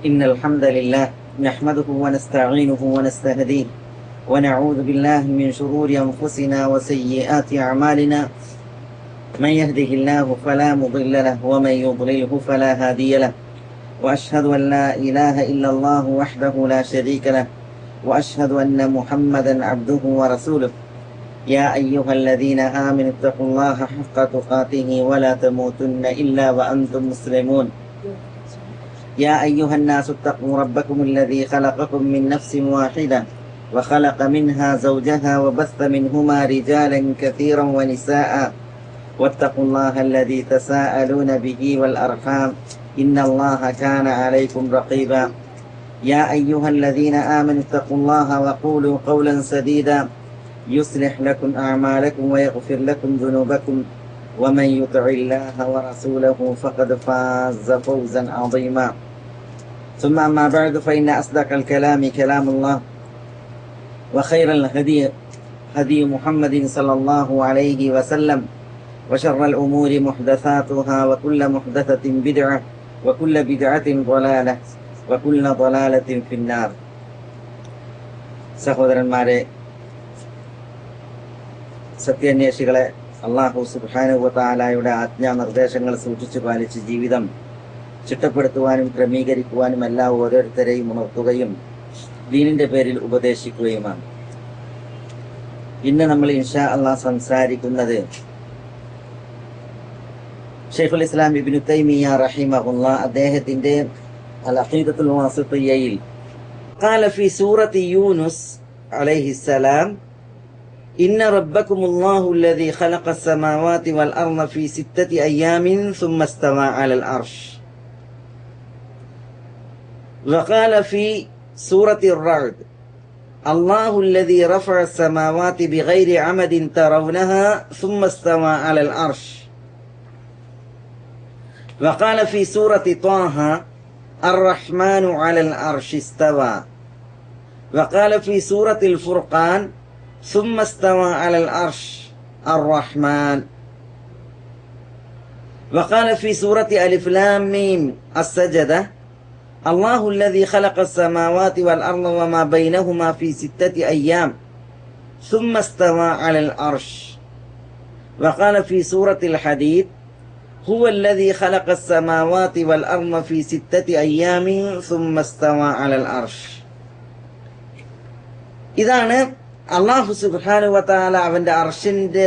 إن الحمد لله نحمده ونستعينه ونستهديه ونعوذ بالله من شرور أنفسنا وسيئات أعمالنا. من يهده الله فلا مضل له ومن يضلله فلا هادي له. وأشهد أن لا إله إلا الله وحده لا شريك له وأشهد أن محمدا عبده ورسوله. يا أيها الذين آمنوا اتقوا الله حق تقاته ولا تموتن إلا وأنتم مسلمون. يا أيها الناس اتقوا ربكم الذي خلقكم من نفس واحدة وخلق منها زوجها وبث منهما رجالا كثيرا ونساء واتقوا الله الذي تساءلون به والأرحام إن الله كان عليكم رقيبا. يا أيها الذين آمنوا اتقوا الله وقولوا قولا سديدا يصلح لكم أعمالكم ويغفر لكم ذنوبكم ومن يطع الله ورسوله فقد فاز فوزا عظيما. ثم أما بعد فإن أصدق الكلام كلام الله وخير الهدي هدي محمد صلى الله عليه وسلم وشر الأمور محدثاتها وكل محدثة بدعة وكل بدعة ضلالة وكل ضلالة في النار. സഹോദരന്മാരെ, സത്യാന്വേഷികളെ, അള്ളാഹു സുബ്ഹാനഹു വ തആലയുടെ ആജ്ഞാനിർദ്ദേശങ്ങൾ സൂക്ഷിച്ചു പാലിച്ച് ജീവിതം ചിട്ടപ്പെടുത്തുവാനും ക്രമീകരിക്കുവാനും എല്ലാ ഓരോരുത്തരെയും ഉണർത്തുകയും ദീനിന്റെ പേരിൽ ഉപദേശിക്കുകയുമാണ്. ഇന്ന് നമ്മൾ ഇൻഷാ അള്ളാഹ് സംസാരിക്കുന്നത് ശൈഖുൽ ഇസ്ലാം ഇബ്നു തൈമിയ്യ റഹിമഹുല്ലാഹ് അദ്ദേഹത്തിന്റെ അൽ അഖീദത്തുൽ വാസിത്തിയ്യയിൽ ഖാല ഫീ സൂറത്തി യൂനുസ് അലൈഹിസ്സലാം إن ربكم الله الذي خلق السماوات والأرض في 6 أيام ثم استوى على العرش. وقال في سورة الرعد الله الذي رفع السماوات بغير عمد ترونها ثم استوى على العرش. وقال في سورة طه الرحمن على العرش استوى. وقال في سورة الفرقان ثم استوى على العرش الرحمن. وقال في سورة ألف لام ميم السجدة الله الذي خلق السماوات والأرض وما بينهما في 6 أيام ثم استوى على العرش. وقال في سورة الحديد هو الذي خلق السماوات والأرض في 6 أيام ثم استوى على العرش. ഇതാണ് അല്ലാഹു സുബ്ഹാനഹു വ തആല അവന്റെ അർശിന്റെ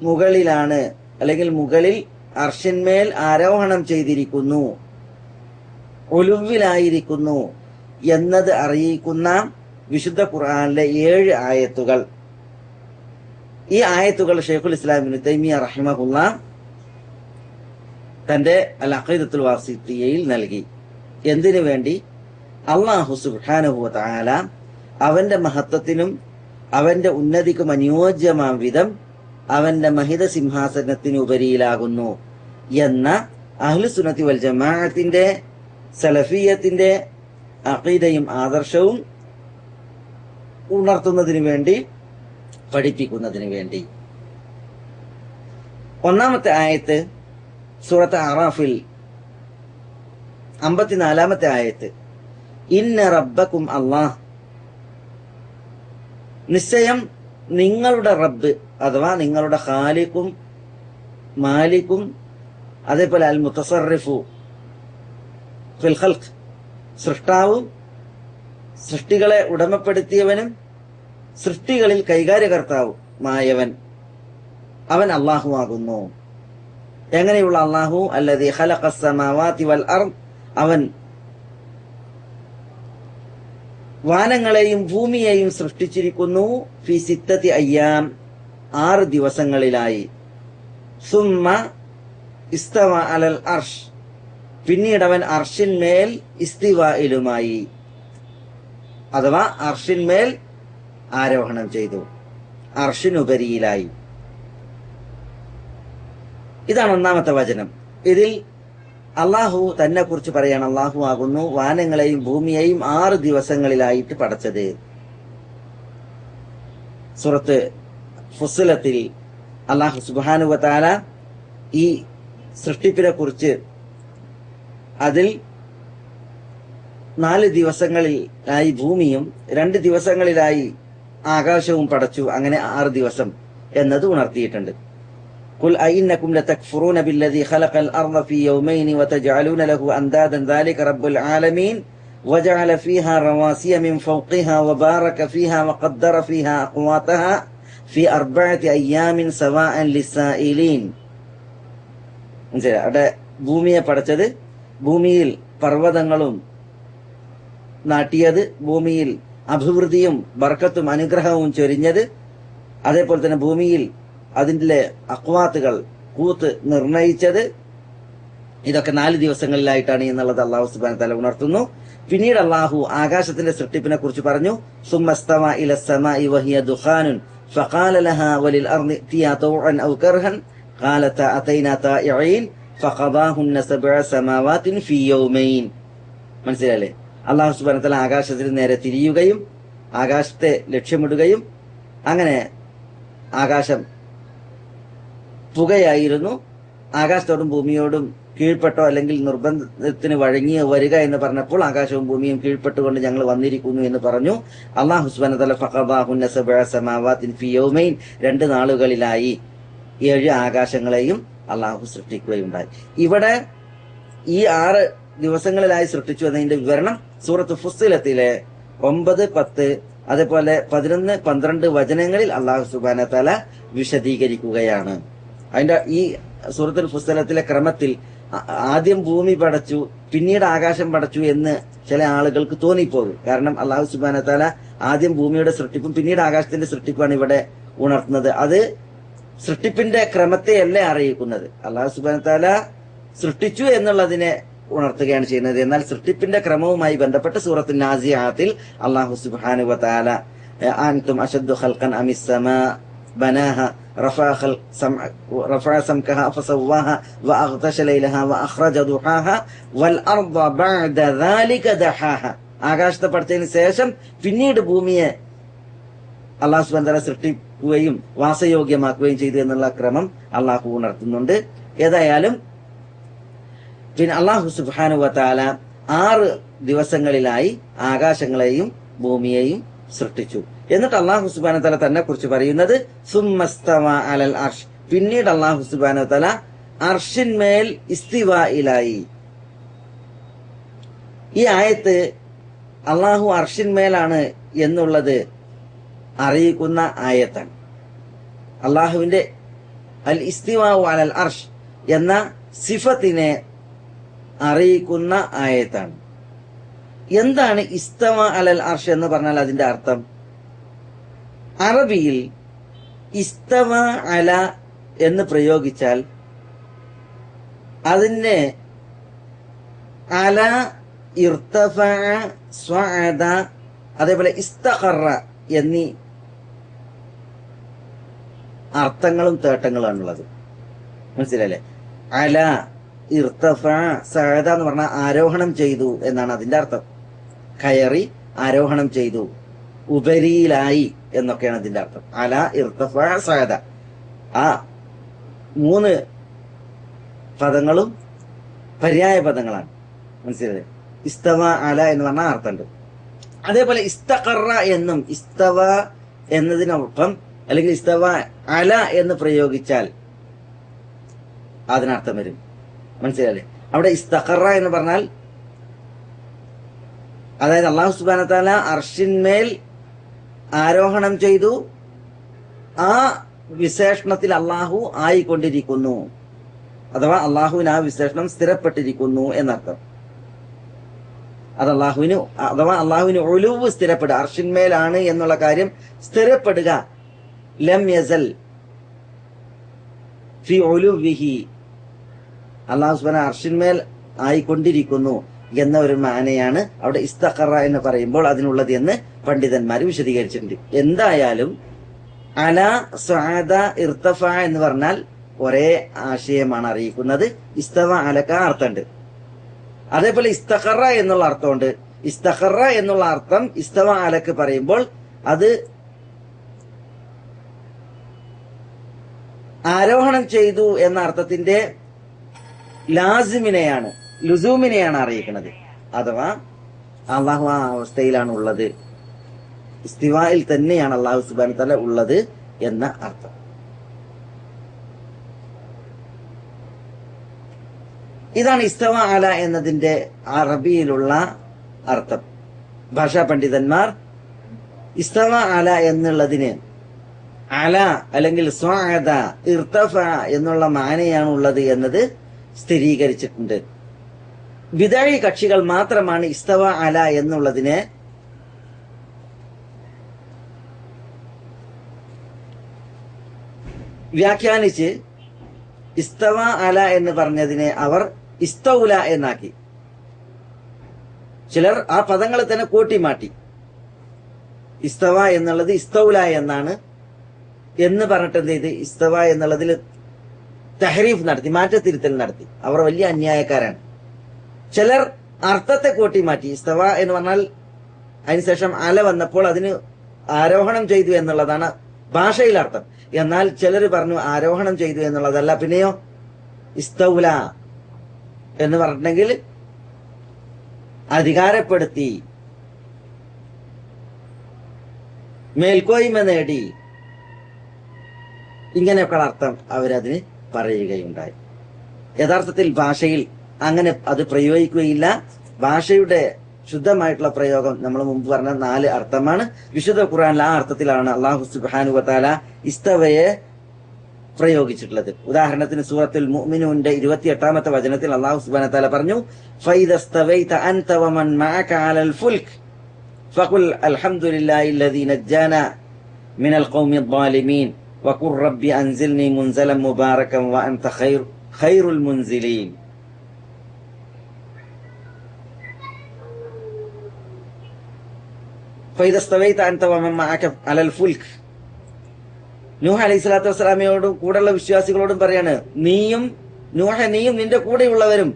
മുകളിലാണ്, അല്ലെങ്കിൽ മുകളിൽ അർശിന്മേൽ ആരോഹണം ചെയ്തിരിക്കുന്നു, ഒലുവിലായിരിക്കുന്നു എന്നത് അറിയിക്കുന്ന വിശുദ്ധ ഖുർആനിലെ 7 ആയത്തുകൾ. ഈ ആയത്തുകൾ ശൈഖുൽ ഇസ്ലാം ഇബ്നു തൈമിയ്യ റഹിമഹുല്ലാഹ് തന്റെ അൽ അഖീദത്തുൽ വാസിത്തിയ്യയിൽ നൽകി. എന്തിനു വേണ്ടി? അല്ലാഹു സുബ്ഹാനഹു വ തആല അവന്റെ മഹത്വത്തിനും അവന്റെ ഉന്നതിക്കും അനുയോജ്യമാം വിധം അവന്റെ മഹിത സിംഹാസനത്തിന് ഉപരിയിലാകുന്നു എന്ന അഹ്ലുസുന്നത്തി വൽ ജമാഅത്തിന്റെ സലഫിയത്തിന്റെ അഖീദയും ആദർശവും ഉണർത്തുന്നതിനു വേണ്ടി, പഠിപ്പിക്കുന്നതിന് വേണ്ടി. ഒന്നാമത്തെ ആയത്ത് സൂറത്ത് അറാഫിൽ 54-ാമത്തെ ആയത്ത്, ഇന്ന റബ്ബക്കും അല്ലാഹ്, നിശ്ചയം നിങ്ങളുടെ റബ്ബ് അഥവാ നിങ്ങളുടെ ഖാലിഖും മാലിക്കും അതേപോലെ അൽ മുതസർറിഫു ഫിൽ ഖൽഖ്, സൃഷ്ടാവും സൃഷ്ടികളെ ഉടമപ്പെടുത്തിയവനും സൃഷ്ടികളിൽ കൈകാര്യകർത്താവുമായവൻ അവൻ അല്ലാഹുവാകുന്നു. എങ്ങനെയുള്ള അല്ലാഹു? അല്ലദീ ഖലഖസ് സമാവാതി വൽ അർദ്, അവൻ വാനങ്ങളെയും ഭൂമിയെയും സൃഷ്ടിച്ചിരിക്കുന്നു. ഫി 6 അയ്യാം, 6 ദിവസങ്ങളിലായി. സുമ്മ ഇസ്തവ അലൽ അർഷ്, പിന്നീട് അവൻ അർഷിന്മേൽ ഇസ്തിവായിലുമായി, അഥവാ അർഷിന്മേൽ ആരോഹണം ചെയ്തു, അർഷിനുപരിയിലായി. ഇതാണ് ഒന്നാമത്തെ വചനം. ഇതിൽ അള്ളാഹു തന്നെ കുറിച്ച് പറയാണ്, അള്ളാഹു ആകുന്നു വാനങ്ങളെയും ഭൂമിയെയും 6 ദിവസങ്ങളിലായിട്ട് പടച്ചത്. സൂറത്ത് ഫുസ്സിലത്തിൽ അള്ളാഹു സുബ്ഹാനഹു വ തആല ഈ സൃഷ്ടിപ്പിനെ കുറിച്ച് അതിൽ 4 ദിവസങ്ങളിലായി ഭൂമിയും 2 ദിവസങ്ങളിലായി ആകാശവും പടച്ചു. അങ്ങനെ 6 ദിവസം എന്നത് ഉണർത്തിയിട്ടുണ്ട്. ഖുൽ അഇന്നകും ലതക്ഫുറൂന ബില്ലദീ ഖലഖൽ അർള ഫീ യൗമൈനി വതജഅലൂന ലഹു അൻദാദൻ ദാലിക റബ്ബുൽ ആലമീൻ വജഅല ഫീഹാ റവാസിയ മിൻ ഫൗഖിഹാ വബാറക ഫീഹാ വഖദ്ദറ ഫീഹാ അഖ്വാതഹാ ഫീ 4 അയ്യാമിൻ സവാഅൻ ലിസ്സായിലീൻ. അവിടെ ഭൂമിയെ പടച്ചത്, ഭൂമിയിൽ പർവ്വതങ്ങളും നാട്ടിയത്, ഭൂമിയിൽ അഭിവൃദ്ധിയും ബർക്കത്തും അനുഗ്രഹവും ചൊരിഞ്ഞത്, അതേപോലെ തന്നെ ഭൂമിയിൽ അതിൻ്റെ അക്വാത്തുകൾ കൂത്ത് നിർണയിച്ചത്, ഇതൊക്കെ 4 ദിവസങ്ങളിലായിട്ടാണ് എന്നുള്ളത് അള്ളാഹു സുബ്ഹാനഹു വതആല ഉണർത്തുന്നു. പിന്നീട് അള്ളാഹു ആകാശത്തിന്റെ സൃഷ്ടിപ്പിനെ കുറിച്ച് പറഞ്ഞു. സുമ്മസ്തവ ഇലസ്സമാഇ വഹിയ ദുഖാനുൻ ഫഖാല ലഹാ വലിൽ അർളി തിയാ തൗഅൻ ഔ കർഹൻ ഖാലത അതൈനാ തായിഈൻ ഫഖദാഹുന്ന 7 സമാവാതിൻ ഫീ യൗമൈൻ. മനസ്സിലായില്ലേ? അള്ളാഹു സുബ്ഹാനഹു വതആല ആകാശത്തിന് നേരെ തിരിയുകയും ആകാശത്തെ ലക്ഷ്യമിടുകയും, അങ്ങനെ ആകാശം പുകയായിരുന്നു. ആകാശത്തോടും ഭൂമിയോടും കീഴ്പ്പെട്ടോ അല്ലെങ്കിൽ നിർബന്ധത്തിന് വഴങ്ങിയോ വരിക എന്ന് പറഞ്ഞപ്പോൾ ആകാശവും ഭൂമിയും കീഴ്പ്പെട്ടുകൊണ്ട് ഞങ്ങൾ വന്നിരിക്കുന്നു എന്ന് പറഞ്ഞു. അല്ലാഹു സുബ്ഹാനഹു വതആല ഫഖദാഹുന്ന 7 സമാവാതിൻ ഫീ യൗമൈൻ, 2 നാളുകളിലായി 7 ആകാശങ്ങളെയും അള്ളാഹു സൃഷ്ടിക്കുകയുണ്ടായി. ഇവിടെ ഈ 6 ദിവസങ്ങളിലായി സൃഷ്ടിച്ചു എന്നതിന്റെ വിവരണം സൂറത്ത് ഫുസ്സിലത്തിലെ 9, 10 അതേപോലെ 11, 12 വചനങ്ങളിൽ അള്ളാഹു സുബ്ഹാനഹു വതആല വിശദീകരിക്കുകയാണ്. അതിന്റെ ഈ സൂറത്തുൽ ഫുസ്സിലത്തിലെ ക്രമത്തിൽ ആദ്യം ഭൂമി പടച്ചു പിന്നീട് ആകാശം പടച്ചു എന്ന് ചില ആളുകൾക്ക് തോന്നിപ്പോകും. കാരണം അള്ളാഹു സുബ്ഹാനഹു വതആല ആദ്യം ഭൂമിയുടെ സൃഷ്ടിപ്പും പിന്നീട് ആകാശത്തിന്റെ സൃഷ്ടിപ്പാണ് ഇവിടെ ഉണർത്തുന്നത്. അത് സൃഷ്ടിപ്പിന്റെ ക്രമത്തെയല്ല അറിയിക്കുന്നത്. അള്ളാഹു സുബ്ഹാനഹു വതആല സൃഷ്ടിച്ചു എന്നുള്ളതിനെ ഉണർത്തുകയാണ് ചെയ്യുന്നത്. എന്നാൽ സൃഷ്ടിപ്പിന്റെ ക്രമവുമായി ബന്ധപ്പെട്ട് സൂറത്ത് നാസിയാത്തിൽ അള്ളാഹു സുബ്ഹാനഹു വതആല അൻതും അശദ്ദു ഖൽഖൻ അമിസ് സമാ ബനാഹ റഫഅ സംകഹ ഫസവ്വാഹ വഅഗ്തശ ലൈലഹ വഅഖ്റജ ദുഹാഹ വൽ അർദ ബഅദ ദാലിക ദഹാഹ. ആകാശത്തെ പടച്ചതിന് ശേഷം പിന്നീട് ഭൂമിയെ അള്ളാഹു സുബ്ഹാനഹു വതആല സൃഷ്ടിക്കുകയും വാസയോഗ്യമാക്കുകയും ചെയ്തു എന്നുള്ള ക്രമം അള്ളാഹു ഉണർത്തുന്നുണ്ട്. ഏതായാലും പിന്നെ അള്ളാഹു സുബ്ഹാനഹു വതആല 6 ദിവസങ്ങളിലായി ആകാശങ്ങളെയും ഭൂമിയെയും സൃഷ്ടിച്ചു. എന്നിട്ട് അള്ളാഹു സുബ്ഹാനഹു വതആല തന്നെ കുറിച്ച് പറയുന്നത് സുമ്മസ്തവ അലൽ അർഷ്, പിന്നീട് അള്ളാഹു സുബ്ഹാനഹു വതആല അർഷിന്മേൽ ഇസ്തിവായിലായി. ഈ ആയത്ത് അള്ളാഹു അർഷിന്മേലാണ് എന്നുള്ളത് അറിയിക്കുന്ന ആയത്താണ്. അള്ളാഹുവിന്റെ അൽ ഇസ്തിവാഉ അലൽ അർഷ് എന്ന സിഫത്തിനെ അറിയിക്കുന്ന ആയത്താണ്. എന്താണ് ഇസ്തവ അലൽ അർഷ് എന്ന് പറഞ്ഞാൽ അതിന്റെ അർത്ഥം? അറബിയിൽ ഇസ്തവ അല എന്ന് പ്രയോഗിച്ചാൽ അതിന്റെ അല, ഇർതഫഅ, സ്വഅദ, അതേപോലെ ഇസ്തഖറ എന്നീ അർത്ഥങ്ങളും തേട്ടങ്ങളുമാണുള്ളത്. മനസ്സിലല്ലേ? അല, ഇർതഫഅ, സഅദ എന്ന് പറഞ്ഞാൽ ആരോഹണം ചെയ്തു എന്നാണ് അതിന്റെ അർത്ഥം. കയറി ആരോഹണം ചെയ്തു, ഉപരിയിലായി എന്നൊക്കെയാണ് അതിന്റെ അർത്ഥം. അല, ഇർതഫഅ, സഅദ, ആ 3 പദങ്ങളും പര്യായ പദങ്ങളാണ്. മനസ്സിലായി? ഇസ്തവ അല എന്ന് പറഞ്ഞാൽ അർത്ഥമുണ്ട്. അതേപോലെ ഇസ്തഖറ എന്നും ഇസ്തവ എന്നതിനൊപ്പം അല്ലെങ്കിൽ ഇസ്തവ അല എന്ന് പ്രയോഗിച്ചാൽ അതിനർത്ഥം വരും. മനസ്സിലായില്ലേ? അവിടെ ഇസ്തഖറ എന്ന് പറഞ്ഞാൽ അതായത് അല്ലാഹു സുബ്ഹാനഹു വതആല അർശിന്മേൽ ആരോഹണം ചെയ്തു, ആ വിശേഷണത്തിൽ അള്ളാഹു ആയിക്കൊണ്ടിരിക്കുന്നു, അഥവാ അള്ളാഹുവിന് ആ വിശേഷണം സ്ഥിരപ്പെട്ടിരിക്കുന്നു എന്നർത്ഥം. അത് അള്ളാഹുവിന് അഥവാ അള്ളാഹുവിന് ഉലുവ് സ്ഥിരപ്പെടുക, അർഷിന്മേലാണ് എന്നുള്ള കാര്യം സ്ഥിരപ്പെടുക. ലം യസൽ ഫി ഉലുവിഹി, അള്ളാഹു സുബ്ഹാനഹു അർഷിന്മേൽ ആയിക്കൊണ്ടിരിക്കുന്നു എന്ന ഒരു മാനയാണ് അവിടെ ഇസ്തഖറ എന്ന് പറയുമ്പോൾ അതിനുള്ളത് എന്ന് പണ്ഡിതന്മാർ വിശദീകരിച്ചിട്ടുണ്ട്. എന്തായാലും അല, സഅദ, ഇർതഫ എന്ന് പറഞ്ഞാൽ ഒരേ ആശയമാണ് അറിയിക്കുന്നത്. ഇസ്തവ അലക്ക അർത്ഥമുണ്ട്. അതേപോലെ ഇസ്തഖറ എന്നുള്ള അർത്ഥമുണ്ട്. ഇസ്തഖറ എന്നുള്ള അർത്ഥം ഇസ്തവ അലക്ക് പറയുമ്പോൾ അത് ആരോഹണം ചെയ്തു എന്ന അർത്ഥത്തിന്റെ ലാസിമിനെയാണ്, ലുസൂമിനെയാണ് അറിയിക്കുന്നത്. അഥവാ അള്ളാഹു ആ അവസ്ഥയിലാണ് ഉള്ളത്, ഇസ്തിവായിൽ തന്നെയാണ് അള്ളാഹു സുബ്ഹാനഹു വ തആല ഉള്ളത് എന്ന അർത്ഥം. ഇതാണ് ഇസ്തവ അല എന്നതിന്റെ അറബിയിലുള്ള അർത്ഥം. ഭാഷാ പണ്ഡിതന്മാർ ഇസ്തവ അല എന്നുള്ളതിന് അല അല്ലെങ്കിൽ സ്വഅദ ഇർതഫ എന്നുള്ള മാനയാണ് ഉള്ളത് എന്നത് സ്ഥിരീകരിച്ചിട്ടുണ്ട്. ബിദഈ കക്ഷികൾ മാത്രമാണ് ഇസ്തവ അല എന്നുള്ളതിനെ വ്യാഖ്യാനിച്ച് ഇസ്തവ അല എന്ന് പറഞ്ഞതിനെ അവർ ഇസ്തൗല എന്നാക്കി. ചിലർ ആ പദങ്ങളെ തന്നെ കൂട്ടിമാറ്റി. ഇസ്തവ എന്നുള്ളത് ഇസ്തൗല എന്നാണ് എന്ന് പറഞ്ഞിട്ട് എന്ത് ചെയ്ത് ഇസ്തവ എന്നുള്ളതിൽ തഹരീഫ് നടത്തി, മാറ്റത്തിരുത്തൽ നടത്തി. അവർ വലിയ അന്യായക്കാരാണ്. ചിലർ അർത്ഥത്തെ കൂട്ടിമാറ്റി. ഇസ്തവ എന്ന് പറഞ്ഞാൽ അതിനുശേഷം അല വന്നപ്പോൾ അതിന് ആരോഹണം ചെയ്തു എന്നുള്ളതാണ് ഭാഷയിൽ അർത്ഥം. എന്നാൽ ചിലർ പറഞ്ഞു ആരോഹണം ചെയ്തു എന്നുള്ളതല്ല, പിന്നെയോ ഇസ്തൗല എന്ന് പറഞ്ഞിട്ടുണ്ടെങ്കിൽ അധികാരപ്പെടുത്തി, മേൽക്കോയ്മ നേടി, ഇങ്ങനെയൊക്കെ അർത്ഥം അവരതിന് പറയുകയുണ്ടായി. യഥാർത്ഥത്തിൽ ഭാഷയിൽ അങ്ങനെ അത് പ്രയോഗിക്കുകയില്ല. ഭാഷയുടെ ശുദ്ധമായിട്ടുള്ള പ്രയോഗം നമ്മൾ മുമ്പ് പറഞ്ഞ 4 അർത്ഥമാണ്. വിശുദ്ധ ഖുർആനിൽ ആ അർത്ഥത്തിലാണ് അല്ലാഹു സുബ്ഹാനഹു വ തആല ഇസ്തവയെ പ്രയോഗിച്ചിട്ടുള്ളത്. ഉദാഹരണത്തിന് സൂറത്തുൽ മുഅ്മിനൂന്റെ 28ാമത്തെ വചനത്തിൽ അല്ലാഹു സുബ്ഹാനഹു വ തആല പറഞ്ഞു, ഫൈദസ്തവൈത അൻത വമൻ മഅക അലൽ ഫുൽക് ഫഖുൽ അൽഹംദുലില്ലാഹില്ലദീ നജ്ജാനാ മിനൽ ഖൗമിദ് ളാലിമീൻ വഖുർ റബ്ബി അൻസിൽനി മുൻസലൻ മുബാറകൻ വഅൻത ഖൈറുൽ മുൻസിലീൻ. ഫൈദസ്തവൈത അൻത വമൻ മഅക അലൽ ഫുൽക്, നൂഹ് അലൈഹി സ്വലാത്തു വസ്സലാമയോടും കൂടെയുള്ള വിശ്വാസികളോടും പറയാണ്, നീയും നിന്റെ കൂടെയുള്ളവരും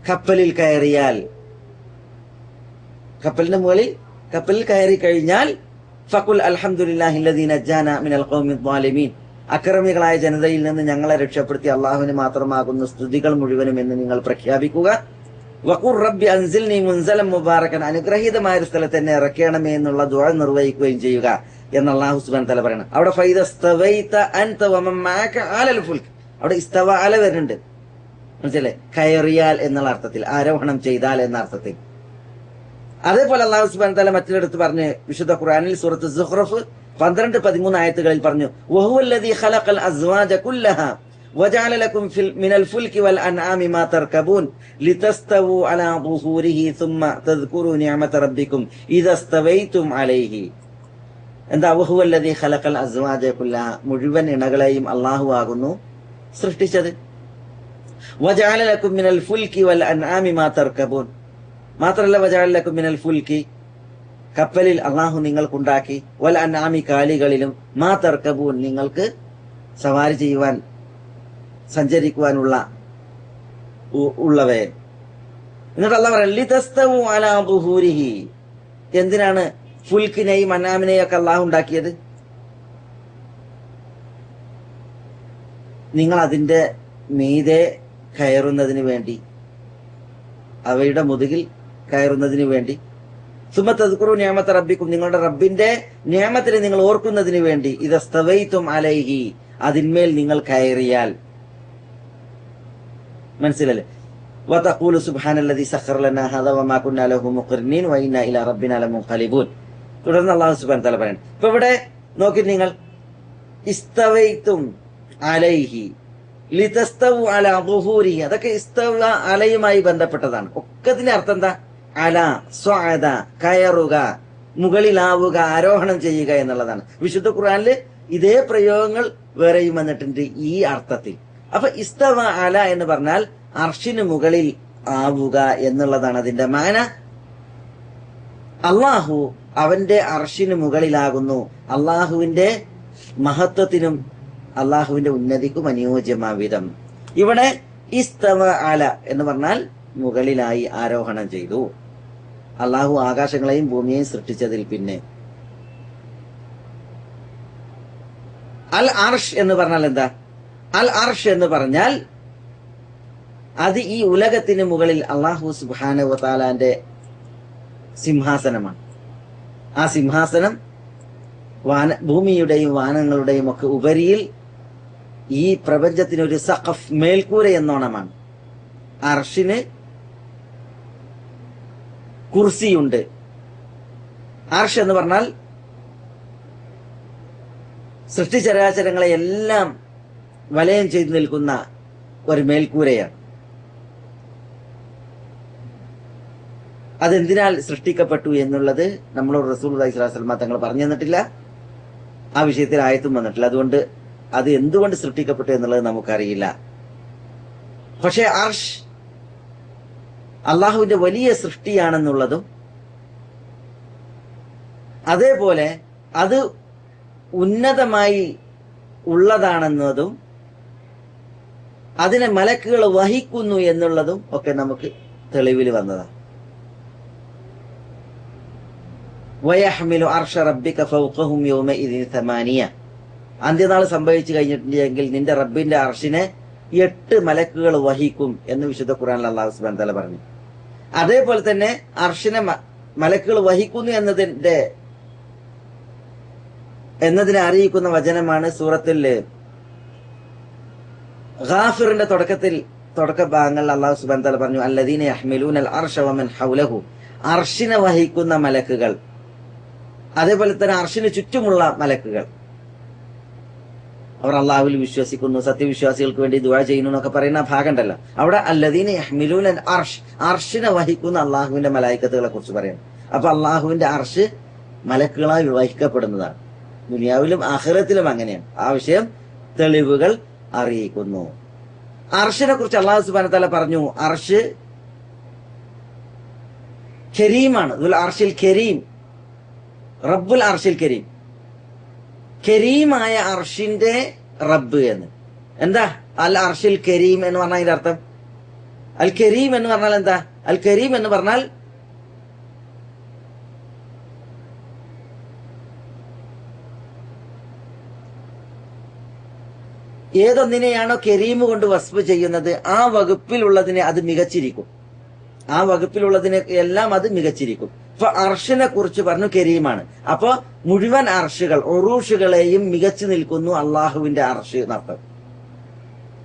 കപ്പലിൽ കയറിയാൽ, കപ്പലിന്റെ മുകളിൽ കപ്പലിൽ കയറി കഴിഞ്ഞാൽ ഫഖുൽ അൽഹംദുലില്ലാഹില്ലദീ നജ്ജാനാ മിനൽ ഖൗമിദ് ളാലിമീൻ, അക്രമികളായ ജനതയിൽ നിന്ന് ഞങ്ങളെ രക്ഷപ്പെടുത്തി അള്ളാഹുവിന് മാത്രമാകുന്നു സ്തുതികൾ മുഴുവനും എന്ന് നിങ്ങൾ പ്രഖ്യാപിക്കുക. വഖുർ റബ്ബി അൻസിൽനി മുൻസലൻ മുബാറകൻ, അനുഗ്രഹീതമായ ഒരു സ്ഥലത്ത് എന്നെ ഇറക്കണമേ എന്നുള്ള ദുആ നിർവഹിക്കുകയും ചെയ്യുക എന്ന് അല്ലാഹു സുബ്ഹാനഹു വ തആല പറയണം. അവിടെ ഫൈദസ്തവൈത അൻത വമൻ മഅക അലൽ ഫുൽക്, അവിടെ ഇസ്തവ അല വരുന്നുണ്ട്. മനസ്സിലെ കയറിയാൽ എന്നുള്ള അർത്ഥത്തിൽ, ആരോഹണം ചെയ്താൽ എന്ന അർത്ഥത്തിൽ. അതേപോലെ അല്ലാഹു സുബ്ഹാനഹു വ തആല മറ്റൊരിടത്ത് പറഞ്ഞ് വിശുദ്ധ ഖുർആനിൽ സൂറത്ത് സുഖ്റഫ് 12-13 ആയത്തുകളിൽ പറഞ്ഞു, വഹുവല്ലദീ ഖലഖൽ അസ്വാജ കുല്ലഹാ വജഅല ലക്കും മിനൽ ഫുൽകി വൽ അൻആമി മാ തർകബൂൻ ലിതസ്തവൂ അലാ ദുഹൂരിഹി സുമ്മ തദ്കുറൂ നിഅമത റബ്ബിക്കും ഇദസ്തവൈതും അലൈഹി. എന്താ വഹുവല്ലദീ ഖലഖൽ അസ്വാജ കുല്ലഹ, മുഴുവൻ ഇണകളെയും അല്ലാഹു ആകുന്നു സൃഷ്ടിച്ചത്. വജഅല ലക്കും മിനൽ ഫുൽകി വൽ അൻആമി മാ തർകബൂൻ, മാത്രമല്ല വജഅല ലക്കും മിനൽ ഫുൽകി, കപ്പലിൽ അല്ലാഹു നിങ്ങൾക്കുണ്ടാക്കി, വൽ അൻആമി കാലികളിലും, മാ തർകബൂൻ നിങ്ങൾക്ക് സവാരി ചെയ്യുവാൻ സഞ്ചരിക്കുവാനുള്ള ഉള്ളവയെ. എന്നിട്ട് അല്ലാഹു പറയുന്നു ലിതസ്തവൂ അലാ ദുഹൂരിഹി, എന്തിനാണ് ഫുൽക്കിനെയും അനാമിനെയും ഒക്കെ അല്ലാഹു ഉണ്ടാക്കിയത്? നിങ്ങൾ അതിന്റെ മീതെ കയറുന്നതിന് വേണ്ടി, അവയുടെ മുതുകിൽ കയറുന്നതിന് വേണ്ടി. സുമ്മ തദ്കുറൂ നിഅമത റബ്ബിക്കും, നിങ്ങളുടെ റബ്ബിന്റെ നിഅമത്തിനെ നിങ്ങൾ ഓർക്കുന്നതിന് വേണ്ടി. ഇദസ്തവൈതും അലൈഹി, അതിന്മേൽ നിങ്ങൾ കയറിയാൽ. മനസ്സിലല്ലേ? വതഖൂലു സുബ്ഹാനല്ലദീ സഖറ ലനാ ഹാദാ വമാ കുന്നാ ലഹു മുഖ്രിനീൻ വഇന്നാ ഇലാ റബ്ബിനാ ലമുൻഖലിബൂൻ. തുടർന്ന് അല്ലാഹു സുബ്ഹാനഹു വ തആല പറയുന്നു. ഇപ്പൊ ഇവിടെ നോക്കി നിങ്ങൾ, ഇസ്തവൈതും അലൈഹി ലിതസ്തവു അലാ ദുഹൂരിഹി, അതൊക്കെ ഇസ്തവ അലയുമായി ബന്ധപ്പെട്ടതാണ്. ഒക്കത്തിന്റെ അർത്ഥം എന്താ? അല, സ്വഅദ, കയറുക, മുകളിലാവുക, ആരോഹണം ചെയ്യുക എന്നുള്ളതാണ്. വിശുദ്ധ ഖുർആനിൽ ഇതേ പ്രയോഗങ്ങൾ വേറെയും വന്നിട്ടുണ്ട് ഈ അർത്ഥത്തിൽ. അപ്പൊ ഇസ്തവ അല എന്ന് പറഞ്ഞാൽ അർഷിന് മുകളിൽ ആവുക എന്നുള്ളതാണ് അതിന്റെ മാന. അള്ളാഹു അവന്റെ അർഷിന് മുകളിലാകുന്നു. അള്ളാഹുവിന്റെ മഹത്വത്തിനും അള്ളാഹുവിന്റെ ഉന്നതിക്കും അനുയോജ്യമാവിധം. ഇവിടെ ഇസ്തവ അല എന്ന് പറഞ്ഞാൽ മുകളിലായി ആരോഹണം ചെയ്തു. അള്ളാഹു ആകാശങ്ങളെയും ഭൂമിയെയും സൃഷ്ടിച്ചതിൽ പിന്നെ അൽ അർഷ് എന്ന് പറഞ്ഞാൽ എന്താ? അൽ അർഷ് എന്ന് പറഞ്ഞാൽ അത് ഈ ഉലകത്തിന് മുകളിൽ അള്ളാഹു സുബ്ഹാനഹു വ തആലാന്റെ സിംഹാസനമാണ്. ആ സിംഹാസനം ഭൂമിയുടെയും വാനങ്ങളുടെയും ഒക്കെ ഉപരിയിൽ ഈ പ്രപഞ്ചത്തിനൊരു സഖഫ്, മേൽക്കൂര എന്നോണമാണ്. അർഷിന് കുർസിയുണ്ട്. അർഷ് എന്ന് പറഞ്ഞാൽ സൃഷ്ടിചരാചരങ്ങളെ എല്ലാം വലയം ചെയ്തു നിൽക്കുന്ന ഒരു മേൽക്കൂരയാണ്. അതെന്തിനാൽ സൃഷ്ടിക്കപ്പെട്ടു എന്നുള്ളത് നമ്മളോട് റസൂലുള്ളാഹി സ്വല്ലല്ലാഹു അലൈഹി വസല്ലം തങ്ങൾ പറഞ്ഞു തന്നിട്ടില്ല. ആ വിഷയത്തിൽ ആയത്തും വന്നിട്ടില്ല. അതുകൊണ്ട് അത് എന്തുകൊണ്ട് സൃഷ്ടിക്കപ്പെട്ടു എന്നുള്ളത് നമുക്കറിയില്ല. പക്ഷെ അർഷ് അള്ളാഹുവിന്റെ വലിയ സൃഷ്ടിയാണെന്നുള്ളതും അതേപോലെ അത് ഉന്നതമായി ഉള്ളതാണെന്നതും അതിനെ മലക്കുകൾ വഹിക്കുന്നു എന്നുള്ളതും ഒക്കെ നമുക്ക് തെളിവിൽ വന്നതാണ്. വയഹ്മിലു അർശ റബ്ബിക ഫൗഖഹും യൗമഇദിൻ സമാനിയ. അന്ത്യനാൾ സംഭവിച്ചു കഴിഞ്ഞിട്ടുണ്ടെങ്കിൽ നിന്റെ റബ്ബിന്റെ അർഷിനെ 8 മലക്കുകൾ വഹിക്കും എന്ന് വിശുദ്ധ ഖുർആനിൽ അല്ലാഹു സുബ്ഹാനഹു വ തആല പറഞ്ഞു. അതേപോലെ തന്നെ അർഷിനെ മലക്കുകൾ വഹിക്കുന്നു എന്നതിനെ അറിയിക്കുന്ന വചനമാണ് സൂറത്തുൽ ഗാഫിറിന്റെ തുടക്ക ഭാഗങ്ങളിൽ അല്ലാഹു സുബ്ഹാനഹു വ തആല പറഞ്ഞു, അല്ലദീന യഹ്മിലൂനൽ അർശ വമൻ ഹൗലഹു. അർഷിനെ വഹിക്കുന്ന മലക്കുകൾ, അതേപോലെ തന്നെ അർഷിന് ചുറ്റുമുള്ള മലക്കുകൾ, അവർ അള്ളാഹുവിൽ വിശ്വസിക്കുന്നു, സത്യവിശ്വാസികൾക്ക് വേണ്ടി ദുആ ചെയ്യുന്നു എന്നൊക്കെ പറയുന്ന ഭാഗം ഉണ്ടല്ലോ. അവിടെ അല്ലദീന യഹ്മിലൂനൽ അർശ്, അർഷിനെ വഹിക്കുന്ന അള്ളാഹുവിന്റെ മലായിക്കത്തുകളെ കുറിച്ച് പറയുന്നു. അപ്പൊ അള്ളാഹുവിന്റെ അർഷ് മലക്കുകളാൽ വഹിക്കപ്പെടുന്നതാണ്. ദുനിയാവിലും ആഖിറത്തിലും അങ്ങനെയാണ്. ആ വിഷയം തെളിവുകൾ അറിയിക്കുന്നു. അർഷിനെ കുറിച്ച് അള്ളാഹു സുബ്ഹാനഹു വ തആല പറഞ്ഞു, അർഷ് കരീമാണ്. ദുൽ അർശിൽ കരീം, റബ്ബുൽ അർശിൽ കരീം, കരീമായ അർഷിന്റെ റബ്ബ് എന്ന്. എന്താ അൽ അർഷിൽ കരീം എന്ന് പറഞ്ഞാൽ അതിന്റെ അർത്ഥം? അൽ കരീം എന്ന് പറഞ്ഞാൽ എന്താ? അൽ കരീം എന്ന് പറഞ്ഞാൽ ഏതൊന്നിനെയാണോ കരീം കൊണ്ട് വസ്ഫ് ചെയ്യുന്നത് ആ വകുപ്പിലുള്ളതിനെ അത് മികച്ചിരിക്കും. ആ വകുപ്പിലുള്ളതിനെ എല്ലാം അത് മികച്ചിരിക്കും. ഇപ്പൊ അർഷിനെ കുറിച്ച് പറഞ്ഞു കരീമാണ്. അപ്പൊ മുഴുവൻ അർഷുകൾ, ഉറൂഷുകളെയും മികച്ചു നിൽക്കുന്നു അള്ളാഹുവിന്റെ അർഷ് എന്നർത്ഥം.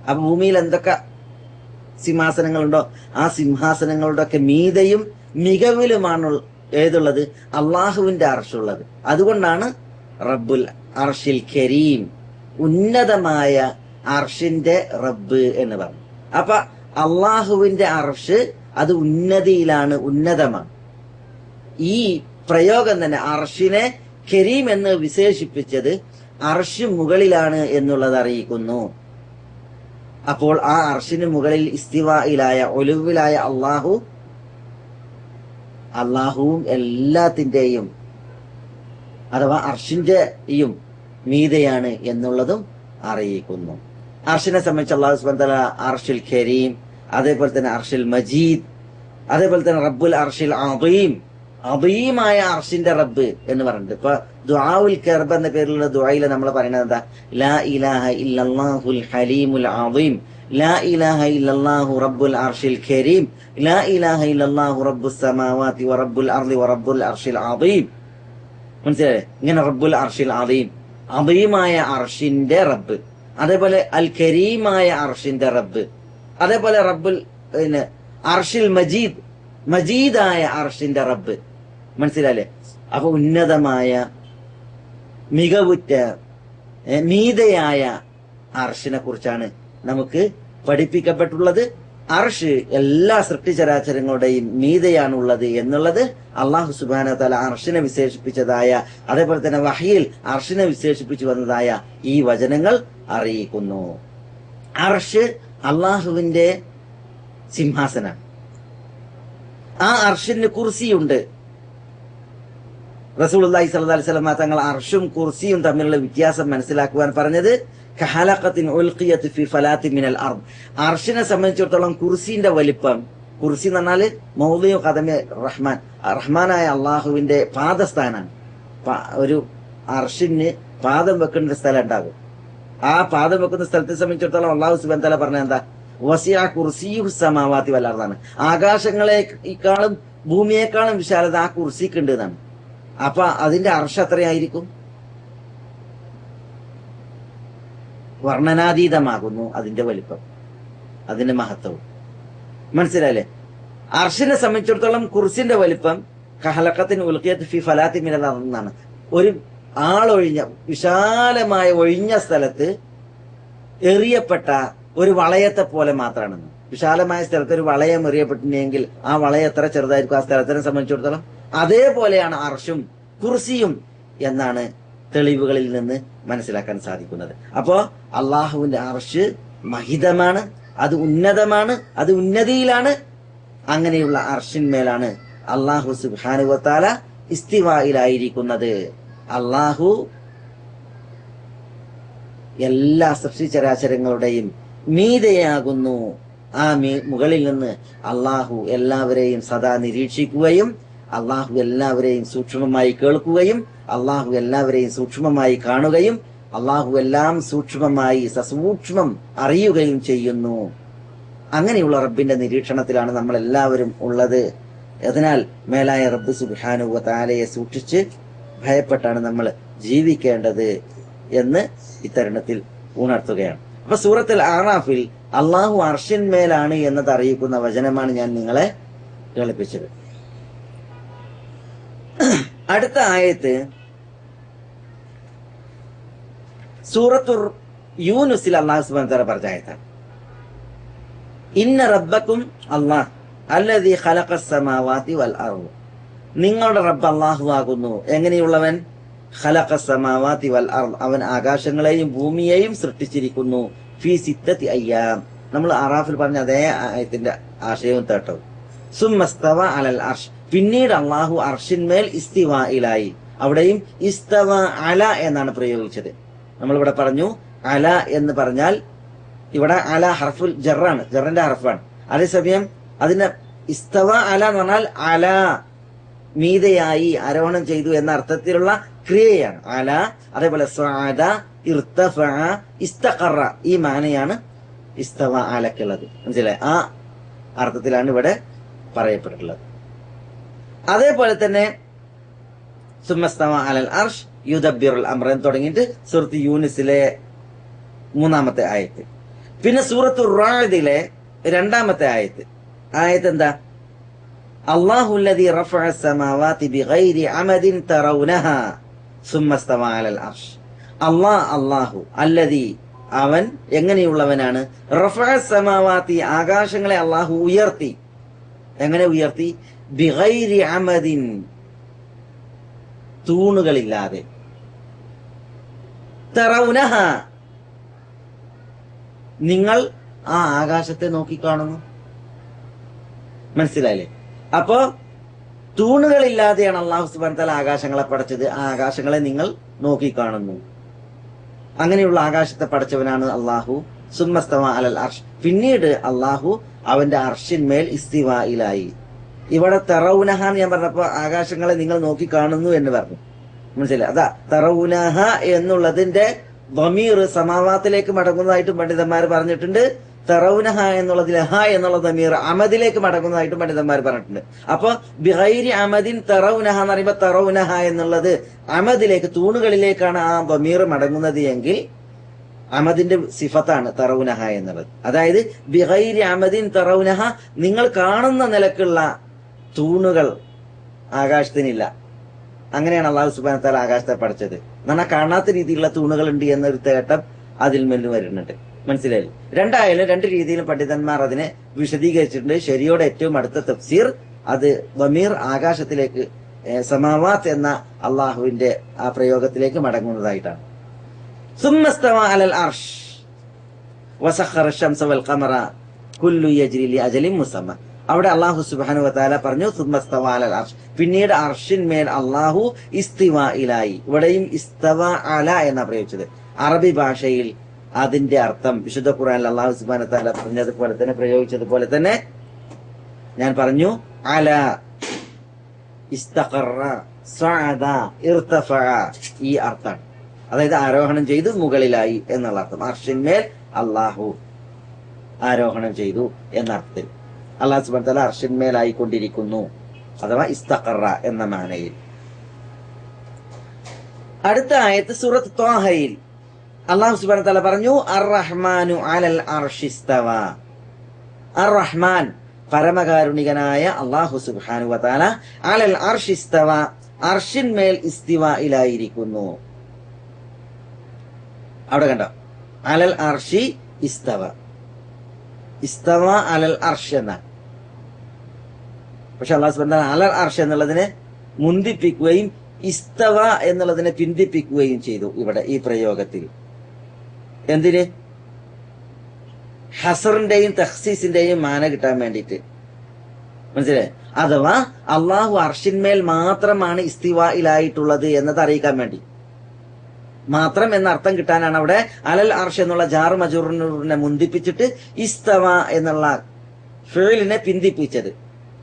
അപ്പൊ ഭൂമിയിൽ എന്തൊക്കെ സിംഹാസനങ്ങളുണ്ടോ ആ സിംഹാസനങ്ങളുടെ ഒക്കെ മീതയും മികവിലുമാണ് ഏതുള്ളത്? അള്ളാഹുവിന്റെ അർഷുള്ളത്. അതുകൊണ്ടാണ് റബ്ബുൽ അർഷിൽ കരീം, ഉന്നതമായ അർഷിന്റെ റബ്ബ് എന്ന് പറഞ്ഞു. അപ്പൊ അള്ളാഹുവിന്റെ അർഷ് അത് ഉന്നതിയിലാണ്, ഉന്നതമാണ്. ഈ പ്രയോഗം തന്നെ അർഷിനെ കരീം എന്ന് വിശേഷിപ്പിച്ചത് അർഷ് മുകളിലാണ് എന്നുള്ളത് അറിയിക്കുന്നു. അപ്പോൾ ആ അർഷിന് മുകളിൽ ഇസ്തിവായിലായ, ഒലുവിലായ അള്ളാഹുവും എല്ലാത്തിന്റെയും അഥവാ അർഷിന്റെയും മീതയാണ് എന്നുള്ളതും അറിയിക്കുന്നു. അർഷിനെ സംബന്ധിച്ച് അല്ലാഹു സുബ്ഹാനഹു വ തആല അർഷിൽ കരീം, അതേപോലെ തന്നെ അർഷിൽ മജീദ്, അതേപോലെ തന്നെ റബ്ബുൽ അർഷിൽ അദീം, അദീമായ അർഷിന്റെ റബ്ബ് എന്ന് പറഞ്ഞിട്ട്. ഇപ്പൊ ദുആഉൽ കർബ് എന്ന പേരിലുള്ള ദുആയില് നമ്മൾ പറയുന്നത് എന്താ? ലാ ഇലാഹ ഇല്ലല്ലാഹുൽ ഹലീമുൽ അദീം, ലാ ഇലാഹ ഇല്ലല്ലാഹു റബ്ബുൽ അർഷിൽ കരീം, ലാ ഇലാഹ ഇല്ലല്ലാഹു റബ്ബുസ് സമാവാതി വ റബ്ബുൽ അർളി വ റബ്ബുൽ അർഷിൽ അദീം. മനസ്സിലായേ? ഇങ്ങനെ റബ്ബുൽ അർഷിൽ അദീം, അദീമായ അർഷിന്റെ റബ്ബ്, അതേപോലെ അൽ കരീമായ അർഷിന്റെ റബ്ബ്, അതേപോലെ റബ്ബുൽ അർഷിൽ മജീദ്, മജീദായ അർഷിന്റെ റബ്ബ്. മനസ്സിലായില്ലേ? അപ്പൊ ഉന്നതമായ, മികവുറ്റ, മീതയായ അർഷിനെ കുറിച്ചാണ് നമുക്ക് പഠിപ്പിക്കപ്പെട്ടുള്ളത്. അർഷ് എല്ലാ സൃഷ്ടിചരാചരങ്ങളുടെയും മീതയാണുള്ളത് എന്നുള്ളത് അള്ളാഹു സുബ്ഹാനഹു വ തആല അർഷിനെ വിശേഷിപ്പിച്ചതായ, അതേപോലെ തന്നെ വഹയിൽ അർഷിനെ വിശേഷിപ്പിച്ചു വന്നതായ ഈ വചനങ്ങൾ അറിയിക്കുന്നു. അർഷ് അള്ളാഹുവിന്റെ സിംഹാസനം. ആ അർഷിന് കുർസിയുണ്ട്. റസൂലുള്ളാഹി സ്വല്ലല്ലാഹു അലൈഹി വസല്ലം തങ്ങൾ അർഷും കുർസിയും തമ്മിലുള്ള വ്യത്യാസം മനസ്സിലാക്കുവാൻ പറഞ്ഞത് കഹലഖത്തിൻ ഉൽഖിയത്ത് ഫി ഫലാത്തി മിനൽ അർദ്. അർഷിനെ സംബന്ധിച്ചിടത്തോളം കുർസിന്റെ വലിപ്പം, കുർസി എന്ന് പറഞ്ഞാല് മൗദിഉ ഖദമി റഹ്മാൻ, റഹ്മാനായ അള്ളാഹുവിന്റെ പാദസ്ഥാനാണ്. ഒരു അർഷിന് പാദം വെക്കേണ്ട സ്ഥലം ഉണ്ടാകും. ആ പാദം വെക്കുന്ന സ്ഥലത്തെ സംബന്ധിച്ചിടത്തോളം അള്ളാഹു സുബ്ഹാനഹു വ തആല പറഞ്ഞ എന്താ? വസിഅ കുർസിയുഹു സമാവാതി വൽ അർദാണ്. ആകാശങ്ങളെക്കാളും ഭൂമിയേക്കാളും വിശാലത ആ കുർസിക്ക് ഉണ്ട് എന്നാണ്. അപ്പൊ അതിന്റെ അർശ് എത്രയായിരിക്കും? വർണ്ണനാതീതമാകുന്നു അതിന്റെ വലിപ്പം, അതിന്റെ മഹത്വവും. മനസ്സിലായില്ലേ? അർഷിനെ സംബന്ധിച്ചിടത്തോളം കുർസിന്റെ വലിപ്പം കഹലക്കത്തിന് ഉൽഖിയത്ത് ഫി ഫലാത്തി മിനൽ അർദ് എന്നാണ്. ഒരു ആളൊഴിഞ്ഞ വിശാലമായ ഒഴിഞ്ഞ സ്ഥലത്ത് എറിയപ്പെട്ട ഒരു വളയത്തെ പോലെ മാത്രമാണെന്ന്. വിശാലമായ സ്ഥലത്ത് ഒരു വളയം എറിയപ്പെട്ടിട്ടുണ്ടെങ്കിൽ ആ വളയം എത്ര ചെറുതായിരിക്കും ആ സ്ഥലത്തിനെ സംബന്ധിച്ചിടത്തോളം? അതേപോലെയാണ് അർഷും കുർസിയും എന്നാണ് തെളിവുകളിൽ നിന്ന് മനസ്സിലാക്കാൻ സാധിക്കുന്നത്. അപ്പോ അള്ളാഹുവിന്റെ അർഷ് മഹിതമാണ്, അത് ഉന്നതമാണ്, അത് ഉന്നതിയിലാണ്. അങ്ങനെയുള്ള അർഷിന്മേലാണ് അള്ളാഹു സുബ്ഹാനഹു വ തആല ഇസ്തിവായിലായിരിക്കുന്നത്. അള്ളാഹു എല്ലാ സൃഷ്ടിചരാചരങ്ങളുടെയും മീതയാകുന്നു. ആ മുകളിൽ നിന്ന് അള്ളാഹു എല്ലാവരെയും സദാ നിരീക്ഷിക്കുകയും അള്ളാഹു എല്ലാവരെയും സൂക്ഷ്മമായി കേൾക്കുകയും അള്ളാഹു എല്ലാവരെയും സൂക്ഷ്മമായി കാണുകയും അള്ളാഹു എല്ലാം സൂക്ഷ്മമായി സസൂക്ഷ്മം അറിയുകയും ചെയ്യുന്നു. അങ്ങനെയുള്ള റബ്ബിന്റെ നിരീക്ഷണത്തിലാണ് നമ്മൾ എല്ലാവരും ഉള്ളത്. അതിനാൽ മേലായ റബ്ബ് സുബ്ഹാനഹു വ തആലയെ സൂക്ഷിച്ച് ഭയപ്പെട്ടാണ് നമ്മൾ ജീവിക്കേണ്ടത് എന്ന് ഇത്തരുണത്തിൽ ഉണർത്തുകയാണ്. അപ്പൊ സൂറത്തുൽ അറാഫിൽ അള്ളാഹു അർഷിന്മേലാണ് എന്നത് അറിയിക്കുന്ന വചനമാണ് ഞാൻ നിങ്ങളെ കേൾപ്പിച്ചത്. അടുത്ത ആയത്ത് സൂറത്തുർ യൂനുസിൽ അള്ളാഹു സുബ്ഹാനഹു വ തആല പറഞ്ഞ ആയത്താണ്. ഇന്ന റബ്ബക്കും അല്ലാഹ് അല്ലദീ ഖലഖസ് സമാവാതി വൽ അർദ്. നിങ്ങളുടെ റബ്ബ് അല്ലാഹു ആകുന്നു. എങ്ങനെയുള്ളവൻ? ഖലഖസ് സമാവാതി വൽ അർദ്, അവൻ ആകാശങ്ങളെയും ഭൂമിയെയും സൃഷ്ടിച്ചിരിക്കുന്നു. ഫീ സിത്തത്തി അയ്യാം. നമ്മൾ അറാഫിൽ പറഞ്ഞ അതേ ആയത്തിന്റെ ആശയവും തേട്ടവും. സുമ്മസ്തവ അലൽ അർഷ്, പിന്നീട് അള്ളാഹു അർഷിന്മേൽ ഇസ്തിവായിലായി. അവിടെയും ഇസ്തവ അല എന്നാണ് പ്രയോഗിച്ചത്. നമ്മളിവിടെ പറഞ്ഞു അല എന്ന് പറഞ്ഞാൽ ഇവിടെ അല ഹർഫുൽ ജറാണ്, ജറിന്റെ ഹർഫാണ്. അതേസമയം അതിന് ഇസ്തവ അല എന്ന് പറഞ്ഞാൽ അല മീതയായി ആരോഹണം ചെയ്തു എന്ന അർത്ഥത്തിലുള്ള ക്രിയയാണ് അല. അതേപോലെ സ്വഅദ, ഇർതഫഅ, ഇസ്തഖറ, ഈ മാനയാണ് ഇസ്തവ അലക്കുള്ളത്. മനസ്സിലായി? ആ അർത്ഥത്തിലാണ് ഇവിടെ പറയപ്പെട്ടിട്ടുള്ളത്. അതേപോലെ തന്നെ സുമ്മസ്തവ അലൽ അർഷ് യുദബ്ബിറുൽ അംറ തുടങ്ങിയിട്ട് സൂറത്ത് യൂനിസിലെ 3-ാമത്തെ ആയത്ത്. പിന്നെ സൂറത്തു റാദിലെ 2-ാമത്തെ ആയത്ത്. ആയത്ത് എന്താ? അല്ലാഹുല്ലദീ റഫഅ സമാവാതി ബിഗൈരി അമദിൻ തറൗനഹാ സുമ്മസ്തവ അലൽ അർഷ്. അല്ലാഹു അല്ലദീ, അവൻ എങ്ങനെയുള്ളവനാണ്? റഫഅ സമാവാതി, ആകാശങ്ങളെ അള്ളാഹു ഉയർത്തി. എങ്ങനെ ഉയർത്തി? ബിഗൈരി അമദിൻ, തൂണുകളില്ലാതെ. തറൗനഹ, നിങ്ങൾ ആ ആകാശത്തെ നോക്കിക്കാണുന്നു. മനസ്സിലായില്ലേ? അപ്പോ തൂണുകളില്ലാതെയാണ് അള്ളാഹു സുബ്ഹാനഹു വ തആല ആകാശങ്ങളെ പടച്ചത്. ആ ആകാശങ്ങളെ നിങ്ങൾ നോക്കിക്കാണുന്നു. അങ്ങനെയുള്ള ആകാശത്തെ പടച്ചവനാണ് അള്ളാഹു. സുമ്മസ്തവ അലൽ അർഷ്, പിന്നീട് അള്ളാഹു അവന്റെ അർഷിന്മേൽ ഇസ്തിവായിലായി. ഇവിടെ തറൗനഹ എന്ന് ഞാൻ പറഞ്ഞപ്പോ ആകാശങ്ങളെ നിങ്ങൾ നോക്കിക്കാണുന്നു എന്ന് പറഞ്ഞു. മനസ്സിലായി? അതാ തറൗനഹ എന്നുള്ളതിന്റെ ദമീർ സമാവാത്തിലേക്ക് മടങ്ങുന്നതായിട്ടും പണ്ഡിതന്മാർ പറഞ്ഞിട്ടുണ്ട്. തറൗനഹ എന്നുള്ളതിൽ ഹ എന്നുള്ള ദമീർ അമദിലേക്ക് മടങ്ങുന്നതായിട്ടും പണ്ഡിതന്മാർ പറഞ്ഞിട്ടുണ്ട്. അപ്പൊ ബിഗൈരി അമദിൻ തറൗനഹ എന്ന് പറയുമ്പോ തറൗനഹ എന്നുള്ളത് അമദിലേക്ക്, തൂണുകളിലേക്കാണ് ആ ദമീർ മടങ്ങുന്നത് എങ്കിൽ അമദിന്റെ സിഫത്താണ് തറൗനഹ എന്നുള്ളത്. അതായത് ബിഗൈരി അമദിൻ തറൗനഹ, നിങ്ങൾ കാണുന്ന നിലക്കുള്ള തൂണുകൾ ആകാശത്തിനില്ല. അങ്ങനെയാണ് അള്ളാഹു സുബ്ഹാനഹു വ തആല ആകാശത്തെ പഠിച്ചത്. എന്നാൽ കാണാത്ത രീതിയിലുള്ള തൂണുകൾ ഉണ്ട് എന്നൊരു തേട്ടം അതിൽ നിന്ന് വരുന്നുണ്ട്. മനസ്സിലായി? രണ്ടായാലും രണ്ട് രീതിയിലും പണ്ഡിതന്മാർ അതിനെ വിശദീകരിച്ചിട്ടുണ്ട്. ശരിയോടെ ഏറ്റവും അടുത്ത തഫ്സീർ അത് ദമീർ ആകാശത്തിലേക്ക്, സമാവാത്ത് എന്ന അള്ളാഹുവിന്റെ ആ പ്രയോഗത്തിലേക്ക് മടങ്ങുന്നതായിട്ടാണ്. സുമ്മസ്തവ അലൽ അർഷ് വസഖറ ശംസ വൽ ഖമറ കുല്ലു യജ്രി ലി അജലിൻ മുസമ്മ. അവിടെ അള്ളാഹു സുബ്ഹാനഹു വ തആല പറഞ്ഞു സുമ്മസ്തവ അലൽ അർഷ്, പിന്നീട് അർഷിന്മേൽ അള്ളാഹു ഇസ്തിവായിലായി. ഇവിടെയും ഇസ്തവ അല എന്ന പ്രയോഗിച്ചത്. അറബി ഭാഷയിൽ അതിന്റെ അർത്ഥം വിശുദ്ധ ഖുർആനിൽ അള്ളാഹു സുബ്ഹാനഹു വ തആല പറഞ്ഞതുപോലെ തന്നെ, പ്രയോഗിച്ചതുപോലെ തന്നെ ഞാൻ പറഞ്ഞു അല, ഇസ്തഖറ, സഅദ, ഇർതഫഅ, ഈ അർത്ഥം. അതായത് ആരോഹണം ചെയ്ത് മുകളിലായി എന്നുള്ള അർത്ഥം. അർഷിന്മേൽ അള്ളാഹു ആരോഹണം ചെയ്തു എന്നർത്ഥത്തിൽ. അല്ലാഹു സുബ്ഹാനഹു വ തആല അർശിന്മേലായിക്കൊണ്ടിരിക്കുന്നു, അഥവാ ഇസ്തഖറ എന്ന മാനയിൽ. അടുത്ത ആയത്ത് സൂറത്ത് ത്വാഹയിൽ അല്ലാഹു സുബ്ഹാനഹു വ തആല പറഞ്ഞു, അർ-റഹ്മാനു അലൽ അർശി ഇസ്തവ. അർ-റഹ്മാൻ പരമകാരുണികനായ അല്ലാഹു സുബ്ഹാനഹു വ തആല അലൽ അർശി ഇസ്തവ, അർശിന്മേൽ ഇസ്തിവായിലായിരിക്കുന്നു. അവിടെ കണ്ടോ, അലൽ അർശി ഇസ്തവ, ഇസ്തവ അലൽ അർശ് എന്നാണ്. പക്ഷെ അല്ലാഹു സുബ്ഹാനഹു വ തആല അലൽ അർശ് എന്നുള്ളതിനെ മുന്തിപ്പിക്കുകയും ഇസ്തവ എന്നുള്ളതിനെ പിന്തിപ്പിക്കുകയും ചെയ്തു ഇവിടെ ഈ പ്രയോഗത്തിൽ. എന്തിന്? ഹസറിന്റെയും തഖ്സീസിന്റെയും മാന കിട്ടാൻ വേണ്ടിയിട്ട്. മനസ്സിലായി? അഥവാ അള്ളാഹു അർശിന്മേൽ മാത്രമാണ് ഇസ്തിവായിലായിട്ടുള്ളത് എന്നത് അറിയിക്കാൻ വേണ്ടി. മാത്രം എന്ന അർത്ഥം കിട്ടാനാണ് അവിടെ അലൽ അർശ് എന്നുള്ള ജാറു മജൂറിനെ മുന്തിപ്പിച്ചിട്ട് ഇസ്തവ എന്നുള്ള ഫിഅലിനെ പിന്തിപ്പിച്ചത്.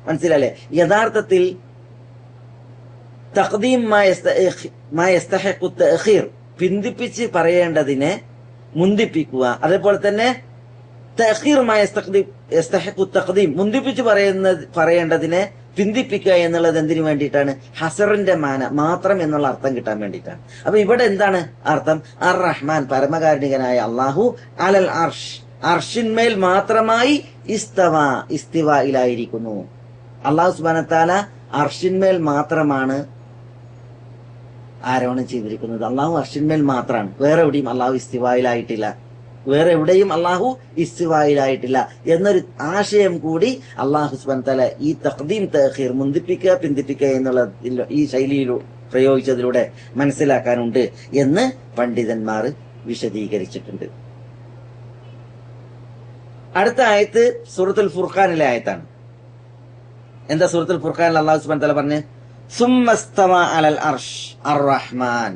മനസ്സിലല്ലേ? യഥാർത്ഥത്തിൽ തഖ്ദീം മാ യസ്തഹിഖു തഅഖീർ, പിന്തിപ്പിച്ച് പറയേണ്ടതിനെ മുന്തിപ്പിക്കുക. അതേപോലെ തന്നെ തഅഖീർ മാ യസ്തഹിഖു തഖ്ദീം, മുന്തിപ്പിച്ച് പറയേണ്ടതിനെ പിന്തിപ്പിക്കുക എന്നുള്ളത് എന്തിനു വേണ്ടിയിട്ടാണ്? ഹസറിന്റെ മാന, മാത്രം എന്നുള്ള അർത്ഥം കിട്ടാൻ വേണ്ടിയിട്ടാണ്. അപ്പൊ ഇവിടെ എന്താണ് അർത്ഥം? അർ റഹ്മാൻ പരമകാരുണികനായ അള്ളാഹു അലൽ അർഷ്, അർഷിന്മേൽ മാത്രമായി ഇസ്തവ, ഇസ്തിവായിലായിരിക്കുന്നു. അള്ളാഹു സുബ്ഹാനഹു വ തആല അർഷിന്മേൽ മാത്രമാണ് ആരോഹണം ചെയ്തിരിക്കുന്നത്. അള്ളാഹു അർഷിന്മേൽ മാത്രമാണ്, വേറെ എവിടെയും അള്ളാഹു ഇസ്തിവായിലായിട്ടില്ല, വേറെ എവിടെയും അള്ളാഹു ഇസ്തിവായിലായിട്ടില്ല എന്നൊരു ആശയം കൂടി അള്ളാഹു സുബ്ഹാനഹു വ തആല ഈ തഖ്ദീം തഅഖീർ, മുന്തിപ്പിക്കുക പിന്തിപ്പിക്കുക എന്നുള്ള ഈ ശൈലിയിൽ പ്രയോഗിച്ചതിലൂടെ മനസ്സിലാക്കാനുണ്ട് എന്ന് പണ്ഡിതന്മാർ വിശദീകരിച്ചിട്ടുണ്ട്. അടുത്ത ആയത്ത് സൂറത്തുൽ ഫുർഖാനിലെ ആയത്താണ്. എന്താ സൂറത്തുൽ ഫുർഖാനിൽ അള്ളാഹു സുബ്ഹാനഹു വ തആല പറഞ്ഞ് സുമ്മസ്തവ അലൽ അർശ് അർ റഹ്മാൻ.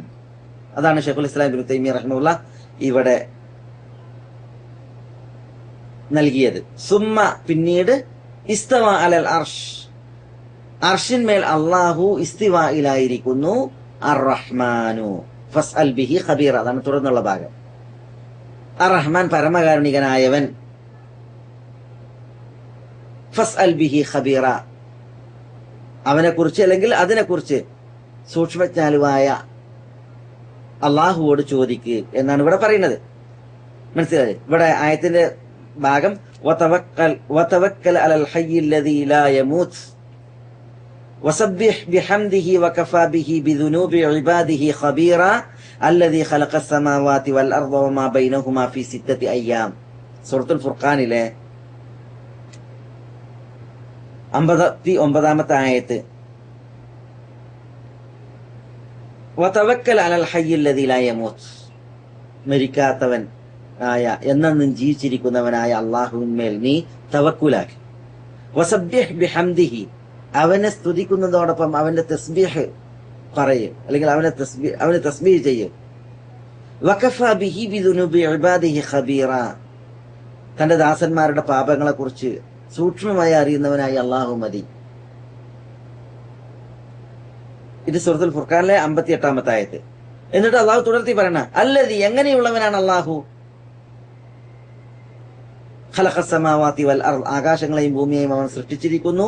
അതാണ് ശൈഖുൽ ഇസ്ലാം ഇബ്നു തൈമിയ്യ റഹിമഹുല്ലാഹ് ഇവിടെ നൽകിയത്. സുമ്മ പിന്നീട്, ഇസ്തവ അലൽ അർശ്, അർഷിന്മേൽ അള്ളാഹു ഇസ്തിവായിലായിരിക്കുന്നു. അർ റഹ്മാനു ഫസ്അൽ ബിഹി ഖബീറ, അതാണ് തുടർന്നുള്ള ഭാഗം. അർ റഹ്മാൻ പരമകാരുണികനായവൻ, ഫസ്അൽ ബിഹി ഖബീറ, അവനെക്കുറിച്ച് അല്ലെങ്കിൽ അതിനെക്കുറിച്ച് സൂക്ഷ്മജ്ഞാനുവായ അള്ളാഹുവോട് ചോദിക്കുക എന്നാണ് ഇവിടെ പറയുന്നത്. മനസ്സിലായി? ഇവിടെ ആയത്തിന്റെ ഭാഗം വതവക്കൽ അലൽ ഹയ്യിൽ ലദീ ലാ യമൂത്ത് വസബ്ബിഹ് ബിഹംദിഹി വകഫാ ബിഹി ബിദുനൂബി ഇബാദിഹി ഖബീറ അല്ലദീ ഖലഖസ് സമാവാതി വൽ അർദ വമാ ബൈനഹുമാ ഫീ സിത്തത്തി അയ്യാം. സൂറത്തുൽ ഫുർഖാനിലെ 59-ാമത്തെ ആയത്ത്. വതവക്കൽ അലൽ ഹയ്യിൽ ലദീ ലാ യമൂത്ത്, മരിക്കാത്തവൻ ആയ എന്നും ജീവിച്ചിരിക്കുന്നവനായ അള്ളാഹുവിന്മേൽ നീ തവക്കുലാക്കി. വസബ്ബിഹ് ബിഹംദിഹി, അവനെ സ്തുതിക്കുന്നതോടൊപ്പം അവന്റെ തസ്ബീഹ് പറയും, അല്ലെങ്കിൽ അവനെ തസ്ബീഹ് ചെയ്യും. വകഫാ ബിഹി ബിദുനൂബി ഇബാദിഹി ഖബീറ, തന്റെ ദാസന്മാരുടെ പാപങ്ങളെ കുറിച്ച് സൂക്ഷ്മമായി അറിയുന്നവനായി അള്ളാഹു മതി. ഇത് സൂറത്തുൽ ഫുർഖാനിലെ 58-ാമത്തെ ആയത്ത്. എന്നിട്ട് അള്ളാഹു തുടർത്തി പറയണ, അല്ലദീ, എങ്ങനെയുള്ളവനാണ് അള്ളാഹു, ഖലഖസ് സമാവാതി വൽ അർദ്, ആകാശങ്ങളെയും ഭൂമിയെയും അവൻ സൃഷ്ടിച്ചിരിക്കുന്നു.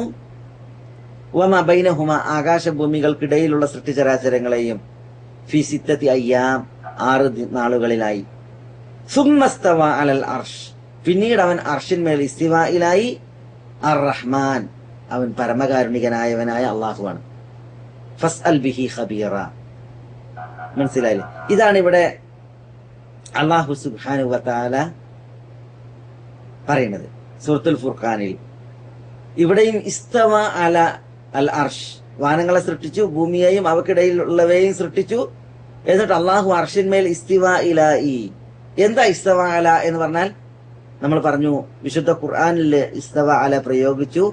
വമാ ബൈനഹുമാ, ആകാശഭൂമികൾക്കിടയിലുള്ള സൃഷ്ടിചരാചരങ്ങളെയും ഫീ സിത്തത്തി അയ്യാം, 6 നാളുകളിലായി. സുമ്മസ്തവ അലൽ അർശ്, പിന്നീട് അവൻ അർഷിന്മേൽ ഇസ്തിവായിലായി. അർ റഹ്മാൻ, അവൻ പരമകാരുണികനായവനായ അള്ളാഹുവാണ്. ഫസ്അൽ ബിഹി ഖബീറ. മനസ്സിലായില്ലേ? ഇതാണ് ഇവിടെ അള്ളാഹു സുബ്ഹാനഹു വ തആല പറയുന്നത് സൂറത്തുൽ ഫുർഖാനിൽ. ഇവിടെയും ഇസ്തവ അല അൽ അർഷ്, വാനങ്ങളെ സൃഷ്ടിച്ചു, ഭൂമിയെയും അവക്കിടയിലുള്ളവയെയും സൃഷ്ടിച്ചു. എന്നിട്ട് അള്ളാഹു അർഷിന്മേൽ ഇസ്തിവായിലായി. എന്താ ഇസ്തവ അല എന്ന് പറഞ്ഞാൽ? നമ്മൾ പറഞ്ഞു, വിശുദ്ധ ഖുർആനിൽ ഇസ്തവ അല പ്രയോഗിച്ചു,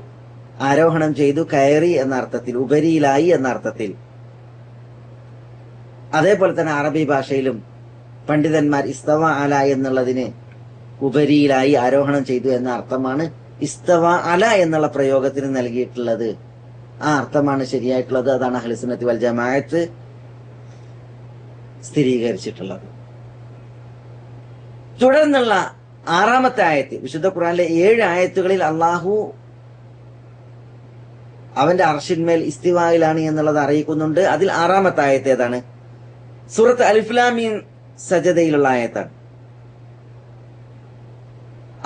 ആരോഹണം ചെയ്തു, കയറി എന്ന അർത്ഥത്തിൽ, ഉപരിയിലായി എന്ന അർത്ഥത്തിൽ. അതേപോലെ തന്നെ അറബി ഭാഷയിലും പണ്ഡിതന്മാർ ഇസ്തവ അല എന്നുള്ളതിന് ഉപരിയിലായി ആരോഹണം ചെയ്തു എന്ന അർത്ഥമാണ് ഇസ്തവ അല എന്നുള്ള പ്രയോഗത്തിന് നൽകിയിട്ടുള്ളത്. ആ അർത്ഥമാണ് ശരിയായിട്ടുള്ളത്. അതാണ് അഹ്ലു സുന്നത്തി വൽ ജമാഅത്ത് സ്ഥിരീകരിച്ചിട്ടുള്ളത്. തുടർന്നുള്ള ആറാമത്തെ ആയത്ത്, വിശുദ്ധ ഖുർആനിലെ 7 ആയത്തുകളിൽ അള്ളാഹു അവന്റെ അർഷിന്മേൽ ഇസ്തിവായിലാണ് എന്നുള്ളത് അറിയിക്കുന്നുണ്ട്. അതിൽ ആറാമത്തെ ആയത്ത് ഏതാണ്? സൂറത്ത് അലിഫ് ലാം മീം സജദയിലുള്ള ആയത്താണ്.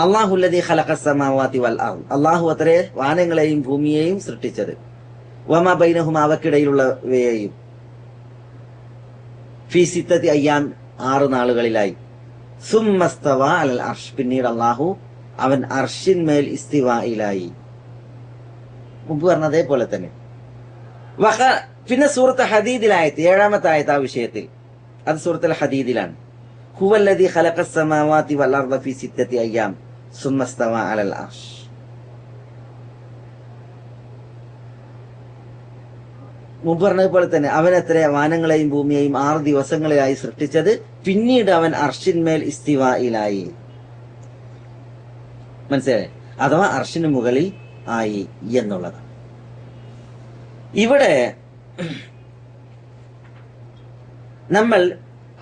അല്ലാഹുല്ലദീ ഖലഖസ് സമാവാതി വൽ അർദ്, അള്ളാഹു അത്രേ വാനങ്ങളെയും ഭൂമിയെയും സൃഷ്ടിച്ചത്. വമാ ബൈനഹുമാ, അവക്കിടയിലുള്ളവയെയും. ഫീ സിത്തത്തി അയ്യാം, 6 നാളുകളിലായി. സുമ്മസ്തവ അലൽ അർഷ്, പിന്നീട് അള്ളാഹു അവൻ അർഷിന്മേൽ ഇസ്തിവായിലായി. മുമ്പ് പറഞ്ഞതേപോലെ തന്നെ. പിന്നെ സൂറത്ത് ഹദീദിലായത്ത്, 7ാമത്തെ ആയത്ത് ആ വിഷയത്തിൽ, അത് സൂറത്തുൽ ഹദീദിലാണ്. ഹുവല്ലദീ ഖലഖസ് സമാവാതി വൽ അർദ ഫീ സിത്തത്തി അയ്യാം സുമ്മസ്തവ അലൽ അർഷ്. മുമ്പ് പറഞ്ഞതുപോലെ തന്നെ അവനത്ര വാനങ്ങളെയും ഭൂമിയെയും 6 ദിവസങ്ങളിലായി സൃഷ്ടിച്ചത്, പിന്നീട് അവൻ അർഷിന്മേൽ ഇസ്തിവായിലായി. മനസ്സിലായി? അഥവാ അർഷിന് മുകളിൽ ആയി എന്നുള്ളത്. ഇവിടെ നമ്മൾ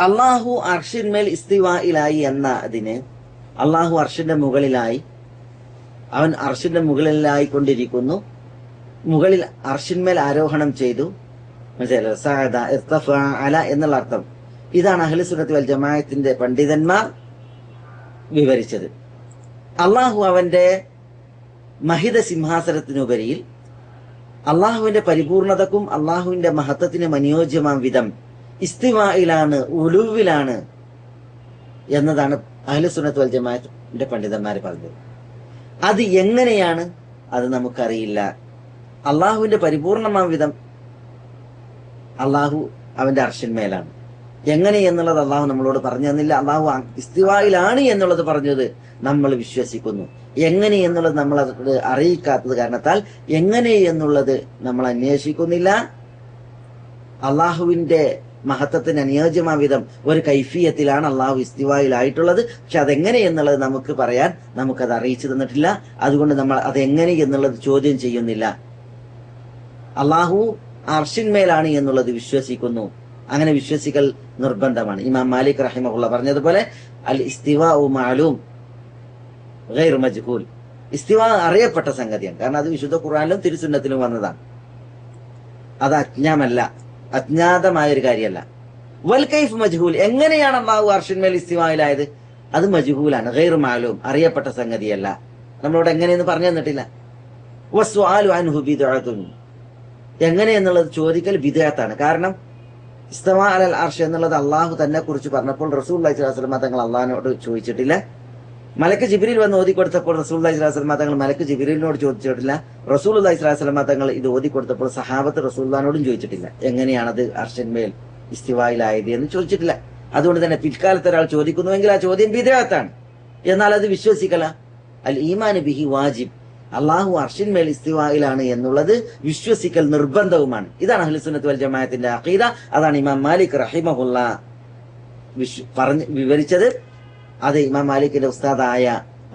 അള്ളാഹു അർഷിന്മേൽ ഇസ്തിവായിലായി എന്നതിന്, അള്ളാഹു അർഷിന്റെ മുകളിലായി, അവൻ അർഷിന്റെ മുകളിലായി കൊണ്ടിരിക്കുന്നു, മുകളിൽ അർഷിന്മേൽ ആരോഹണം ചെയ്തു, മനസ്സിലായല്ലോ, സഅദ ഇർതഫഅ അല എന്നുള്ള അർത്ഥം. ഇതാണ് അഹ്ലു സുന്നത്തി വൽ ജമാഅത്തിന്റെ പണ്ഡിതന്മാർ വിവരിച്ചത്. അള്ളാഹു അവന്റെ മഹിത സിംഹാസനത്തിനുപരിയിൽ അള്ളാഹുവിന്റെ പരിപൂർണതക്കും അള്ളാഹുവിന്റെ മഹത്വത്തിനും അനുയോജ്യമാം വിധം ഇസ്തിവായിലാണ്, ഉലുവിലാണ് എന്നതാണ് അഹ്ലു സുന്നത്ത് വൽ ജമാഅത്തിന്റെ പണ്ഡിതന്മാർ പറഞ്ഞത്. അത് എങ്ങനെയാണ്? അത് നമുക്കറിയില്ല. അള്ളാഹുവിന്റെ പരിപൂർണമാം വിധം അള്ളാഹു അവന്റെ അർഷിന്മേലാണ്. എങ്ങനെ എന്നുള്ളത് അള്ളാഹു നമ്മളോട് പറഞ്ഞു തന്നില്ല. അള്ളാഹു ഇസ്തിവായിലാണ് എന്നുള്ളത് പറഞ്ഞത് നമ്മൾ വിശ്വസിക്കുന്നു. എങ്ങനെ എന്നുള്ളത് നമ്മൾ അത് അറിയിക്കാത്തത് കാരണത്താൽ എങ്ങനെ എന്നുള്ളത് നമ്മൾ അന്വേഷിക്കുന്നില്ല. അള്ളാഹുവിന്റെ മഹത്വത്തിന് അനുയോജ്യമായ വിധം ഒരു കൈഫിയത്തിലാണ് അള്ളാഹു ഇസ്തിവായിലായിട്ടുള്ളത്. പക്ഷെ അതെങ്ങനെ എന്നുള്ളത് നമുക്ക് പറയാൻ നമുക്കത് അറിയിച്ചു തന്നിട്ടില്ല. അതുകൊണ്ട് നമ്മൾ അതെങ്ങനെ എന്നുള്ളത് ചോദ്യം ചെയ്യുന്നില്ല. അള്ളാഹു അർഷിന്മേലാണ് എന്നുള്ളത് വിശ്വസിക്കുന്നു. അങ്ങനെ വിശ്വസിക്കൽ നിർബന്ധമാണ്. ഇമാം മാലിക് റഹിമഹുള്ള പറഞ്ഞതുപോലെ അൽ ഇസ്തിവാഉ മഅലൂം ഗൈറു മജ്ഹൂൽ, ഇസ്തിവാ അറിയപ്പെട്ട സംഗതിയാണ്. കാരണം അത് വിശുദ്ധ ഖുർആനിലും തിരുസുന്നത്തിലും വന്നതാണ്. അത് അജ്ഞാതമല്ല, അജ്ഞാതമായൊരു കാര്യമല്ല. വൽ കൈഫ് മജ്ഹൂൽ, എങ്ങനെയാണ് അല്ലാഹു അർഷിന്മേൽ ഇസ്തിവായിലായത്? അത് മജ്ഹൂലാണ്, ഗൈറു മഅലൂം, അറിയപ്പെട്ട സംഗതിയല്ല. നമ്മളോട് എങ്ങനെയെന്ന് പറഞ്ഞു തന്നിട്ടില്ല. വസ്സുആലു അൻഹു ബിദ്അത്തുൻ, എങ്ങനെ എന്നുള്ളത് ചോദിക്കൽ ബിദ്അത്താണ്. കാരണം ഇസ്തവാ അലൽ അർഷ് എന്നുള്ളത് അള്ളാഹു തന്നെ കുറിച്ച് പറഞ്ഞപ്പോൾ റസൂലുള്ളാഹി സ്വല്ലല്ലാഹു അലൈഹി വസല്ലം തങ്ങൾ അള്ളാഹിനോട് ചോദിച്ചിട്ടില്ല. മലക്ക് ജിബ്രീൽ വന്ന് ഓതിക്കൊടുത്തപ്പോൾ റസൂലുള്ളാഹി സ്വല്ലല്ലാഹു അലൈഹി വസല്ലം തങ്ങൾ മലക്ക് ജിബ്രീലിനോട് ചോദിച്ചിട്ടില്ല. റസൂലുള്ളാഹി സ്വല്ലല്ലാഹു അലൈഹി വസല്ലം തങ്ങൾ ഇത് ഓതിക്കൊടുത്തപ്പോൾ സഹാബത്ത് റസൂലുള്ളാഹിനോടും ചോദിച്ചിട്ടില്ല, എങ്ങനെയാണത് അർഷിന്മേൽ ഇസ്തിവായിലായത് എന്ന് ചോദിച്ചിട്ടില്ല. അതുകൊണ്ട് തന്നെ പിൽക്കാലത്ത് ഒരാൾ ചോദിക്കുന്നുവെങ്കിൽ ആ ചോദ്യം ബിദ്അത്താണ്. എന്നാൽ അത് വിശ്വസിക്കല. അൽ ഈമാൻ ബിഹി വാജിബ്, അള്ളാഹു അർഷിന്മേൽ ഇസ്തിവായിലാണ് എന്നുള്ളത് വിശ്വസിക്കൽ നിർബന്ധവുമാണ്. ഇതാണ് അഹ്ലു സുന്നത്ത് വൽ ജമാഅത്തിന്റെ അഖീദ. അതാണ് ഇമാം മാലിക് റഹിമഹുള്ള വിവരിച്ചത്. അത് ഇമാം മാലിക്കിന്റെ ഉസ്താദായ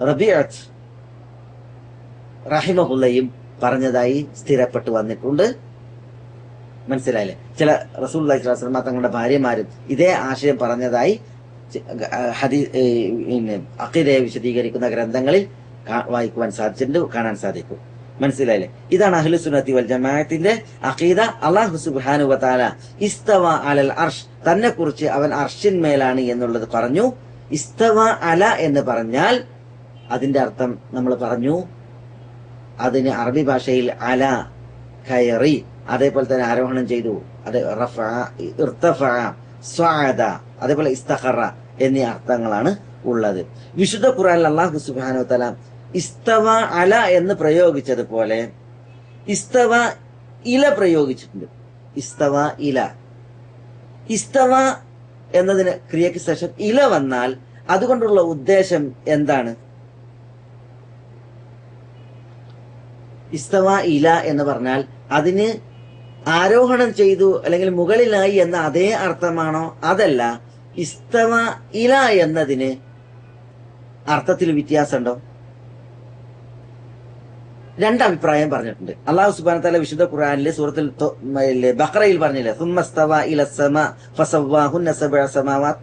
റബീഅത്ത് റഹിമഹുല്ലയും പറഞ്ഞതായി സ്ഥിരപ്പെട്ടു വന്നിട്ടുണ്ട്. മനസ്സിലായില്ലേ? ചില റസൂലുള്ളാഹി സ്വല്ലല്ലാഹു അലൈഹി വസല്ലം തങ്ങളുടെ ഭാര്യമാരും ഇതേ ആശയം പറഞ്ഞതായി അഖീദയെ വിശദീകരിക്കുന്ന ഗ്രന്ഥങ്ങളിൽ വായിക്കുവാൻ സാധിച്ചിട്ടുണ്ട്, കാണാൻ സാധിക്കും. മനസ്സിലായില്ലേ? ഇതാണ് അഹ്ലു സുന്നത്തി വൽ ജമാഅത്തിന്റെ അഖീദ. അല്ലാഹു സുബ്ഹാനഹു വ തആല ഇസ്തവ അലൽ അർഷ്, തന്നെ കുറിച്ച് അവൻ അർഷിന്മേലാണ് എന്നുള്ളത് പറഞ്ഞു. ഇസ്തവ അല എന്ന് പറഞ്ഞാൽ അതിന്റെ അർത്ഥം നമ്മൾ പറഞ്ഞു. അതിന് അറബി ഭാഷയിൽ അല, കയറി, അതേപോലെ തന്നെ ആരോഹണം ചെയ്തു, അത് റഫഅ, ഇർതഫഅ, സ്വഅദ, അതേപോലെ ഇസ്തഖറ എന്നീ അർത്ഥങ്ങളാണ് ഉള്ളത്. വിശുദ്ധ ഖുർആനിൽ അല്ലാഹു സുബ്ഹാനഹു വ തആല ഇസ്തവ അല എന്ന് പ്രയോഗിച്ചതുപോലെ ഇസ്തവ ഇല പ്രയോഗിച്ചിട്ടുണ്ട്. ഇസ്തവ ഇല, ഇസ്തവ എന്നതിന് ക്രിയക്ക് ശേഷം ഇല വന്നാൽ അതുകൊണ്ടുള്ള ഉദ്ദേശം എന്താണ്? ഇസ്തവ ഇല എന്ന് പറഞ്ഞാൽ അതിന് ആരോഹണം ചെയ്തു അല്ലെങ്കിൽ മുകളിലായി എന്ന അതേ അർത്ഥമാണോ? അതല്ല. ഇസ്തവ ഇല എന്നതിന് അർത്ഥത്തിൽ വ്യത്യാസമുണ്ടോ? രണ്ടഭിപ്രായം പറഞ്ഞിട്ടുണ്ട്. അല്ലാഹു സുബ്ഹാനഹു വ തആല വിശുദ്ധ ഖുർആനിലെ സൂറത്തുൽ ബഖറയിൽ പറഞ്ഞില്ലേ, സുമ്മസ്തവ ഇലസ്സമാ ഫസവ്വാഹുന്ന സബ്അ സമാവാത്.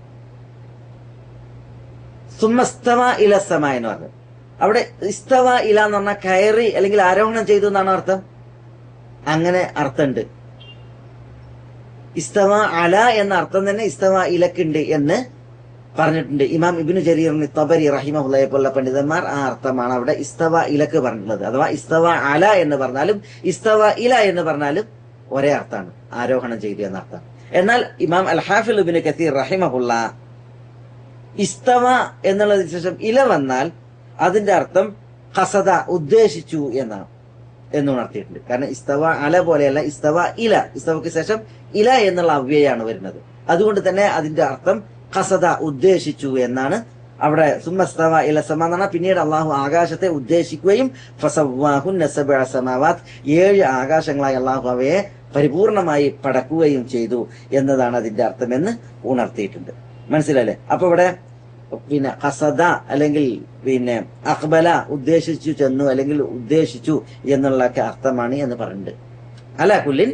സുമ്മസ്തവ ഇല സമ എന്ന് പറഞ്ഞു. അവിടെ ഇസ്തവ ഇല എന്ന് പറഞ്ഞാൽ കയറി അല്ലെങ്കിൽ ആരോഹണം ചെയ്തു എന്നാണ് അർത്ഥം. അങ്ങനെ അർത്ഥമുണ്ട്. ഇസ്തവ അല എന്ന അർത്ഥം തന്നെ ഇസ്തവ ഇലക്കുണ്ട് എന്ന് പറഞ്ഞിട്ടുണ്ട്. ഇമാം ഇബ്നു ജരീർ തബരി റഹിമഹുള്ളയെ പോലുള്ള പണ്ഡിതന്മാർ ആ അർത്ഥമാണ് അവിടെ ഇസ്തവ ഇലക്ക് പറഞ്ഞിട്ടുള്ളത്. അഥവാ ഇസ്തവ അല എന്ന് പറഞ്ഞാലും ഇസ്തവ ഇല എന്ന് പറഞ്ഞാലും ഒരേ അർത്ഥമാണ്, ആരോഹണം ചെയ്തു എന്ന അർത്ഥം. എന്നാൽ ഇമാം അൽ ഹാഫിദ് ഇബ്നു കസീർ റഹിമഹുള്ള ഇസ്തവ എന്നുള്ളതിന് ശേഷം ഇല വന്നാൽ അതിന്റെ അർത്ഥം ഖസദ, ഉദ്ദേശിച്ചു എന്നാണ് എന്ന് ഉണർത്തിയിട്ടുണ്ട്. കാരണം ഇസ്തവ അല പോലെയല്ല, ഇസ്തവ ഇല, ഇസ്തവക്ക് ശേഷം ഇല എന്നുള്ള അവ്യയാണ് വരുന്നത്. അതുകൊണ്ട് തന്നെ അതിന്റെ അർത്ഥം ഖസദ, ഉദ്ദേശിച്ചു എന്നാണ്. അവിടെ സുമ്മസ്തവ ഇല സമ എന്ന് പറഞ്ഞാൽ പിന്നീട് അള്ളാഹു ആകാശത്തെ ഉദ്ദേശിക്കുകയും ഫസവ്വാഹുന്ന സബ്അ സമാവാത്ത്, 7 ആകാശങ്ങളായി അള്ളാഹു അവയെ പരിപൂർണമായി പടക്കുകയും ചെയ്തു എന്നതാണ് അതിന്റെ അർത്ഥമെന്ന് ഉണർത്തിയിട്ടുണ്ട്. മനസ്സിലല്ലേ? അപ്പൊ ഇവിടെ പിന്നെ ഖസദ അല്ലെങ്കിൽ പിന്നെ അഖ്ബല, ഉദ്ദേശിച്ചു ചെന്നു അല്ലെങ്കിൽ ഉദ്ദേശിച്ചു എന്നുള്ളൊക്കെ അർത്ഥമാണ് എന്ന് പറഞ്ഞിട്ടുണ്ട്. അല കുല്ലിൻ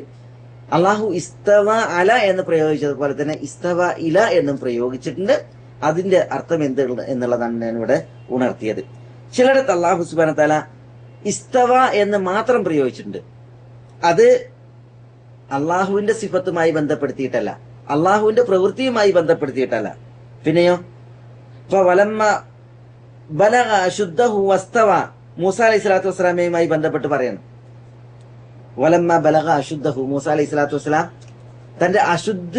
അള്ളാഹു ഇസ്തവ അല എന്ന് പ്രയോഗിച്ചതുപോലെ തന്നെ ഇസ്തവ ഇല എന്നും പ്രയോഗിച്ചിട്ടുണ്ട്. അതിന്റെ അർത്ഥം എന്ത് എന്നുള്ളതാണ് ഞാൻ ഇവിടെ ഉണർത്തിയത്. ചിലയിടത്ത് അള്ളാഹു സുബ്ഹാനഹു വ തആല ഇസ്തവ എന്ന് മാത്രം പ്രയോഗിച്ചിട്ടുണ്ട്. അത് അള്ളാഹുവിന്റെ സിഫത്തുമായി ബന്ധപ്പെടുത്തിയിട്ടല്ല, അള്ളാഹുവിന്റെ പ്രവൃത്തിയുമായി ബന്ധപ്പെടുത്തിയിട്ടല്ല. പിന്നെയോ വലമ്മ ബലഗ അശുദ്ധഹു വസ്തവ, മൂസ അലൈഹി സ്വലാത്തു വസ്സലാമയുമായി ബന്ധപ്പെട്ട് പറയുന്നു. വലമ്മ ബലഗ അശുദ്ധഹു, മൂസ അലൈഹി സ്വലാത്തു വസ്സലാം തന്റെ അശുദ്ധ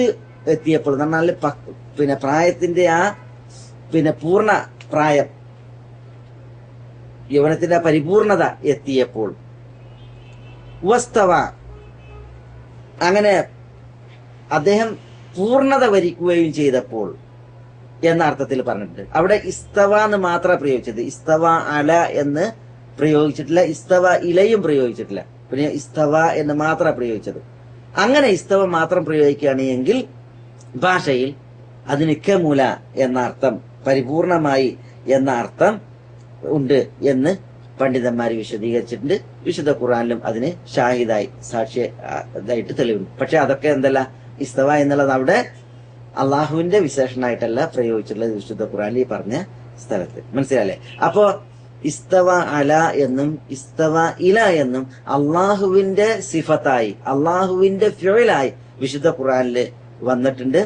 എത്തിയപ്പോൾ, എന്നാൽ പിന്നെ പ്രായത്തിന്റെ ആ പിന്നെ പൂർണ്ണ പ്രായം, യൗവനത്തിന്റെ പരിപൂർണത എത്തിയപ്പോൾ, വസ്തവ, അങ്ങനെ അദ്ദേഹം പൂർണ്ണത വരിക്കുകയും ചെയ്തപ്പോൾ എന്ന അർത്ഥത്തിൽ പറഞ്ഞിട്ടുണ്ട്. അവിടെ ഇസ്തവ എന്ന് മാത്രമേ പ്രയോഗിച്ചത്, ഇസ്തവ അല എന്ന് പ്രയോഗിച്ചിട്ടില്ല, ഇസ്തവ ഇലയും പ്രയോഗിച്ചിട്ടില്ല. പിന്നെ ഇസ്തവ എന്ന് മാത്രം പ്രയോഗിച്ചത്. അങ്ങനെ ഇസ്തവ മാത്രം പ്രയോഗിക്കുകയാണ് എങ്കിൽ ഭാഷയിൽ അതിന് കമുല എന്ന അർത്ഥം, പരിപൂർണമായി എന്ന അർത്ഥം ഉണ്ട് എന്ന് പണ്ഡിതന്മാർ വിശദീകരിച്ചിട്ടുണ്ട്. വിശുദ്ധ ഖുർആനിലും അതിന് ഷാഹിദായി, സാക്ഷിയായിട്ട് തെളിവുണ്ട്. പക്ഷെ അതൊക്കെ എന്തല്ല, ഇസ്തവ എന്നുള്ളത് അവിടെ അള്ളാഹുവിന്റെ വിശേഷണമായിട്ടല്ല പ്രയോഗിച്ചിട്ടുള്ളത് വിശുദ്ധ ഖുർആനിൽ ഈ പറഞ്ഞ സ്ഥലത്ത്. മനസ്സിലല്ലേ? അപ്പോ ഇസ്തവ അല എന്നും ഇസ്തവ ഇല എന്നും അള്ളാഹുവിന്റെ സിഫത്തായി, അള്ളാഹുവിന്റെ ഫിഅലായി വിശുദ്ധ ഖുർആനിൽ വന്നിട്ടുണ്ട്.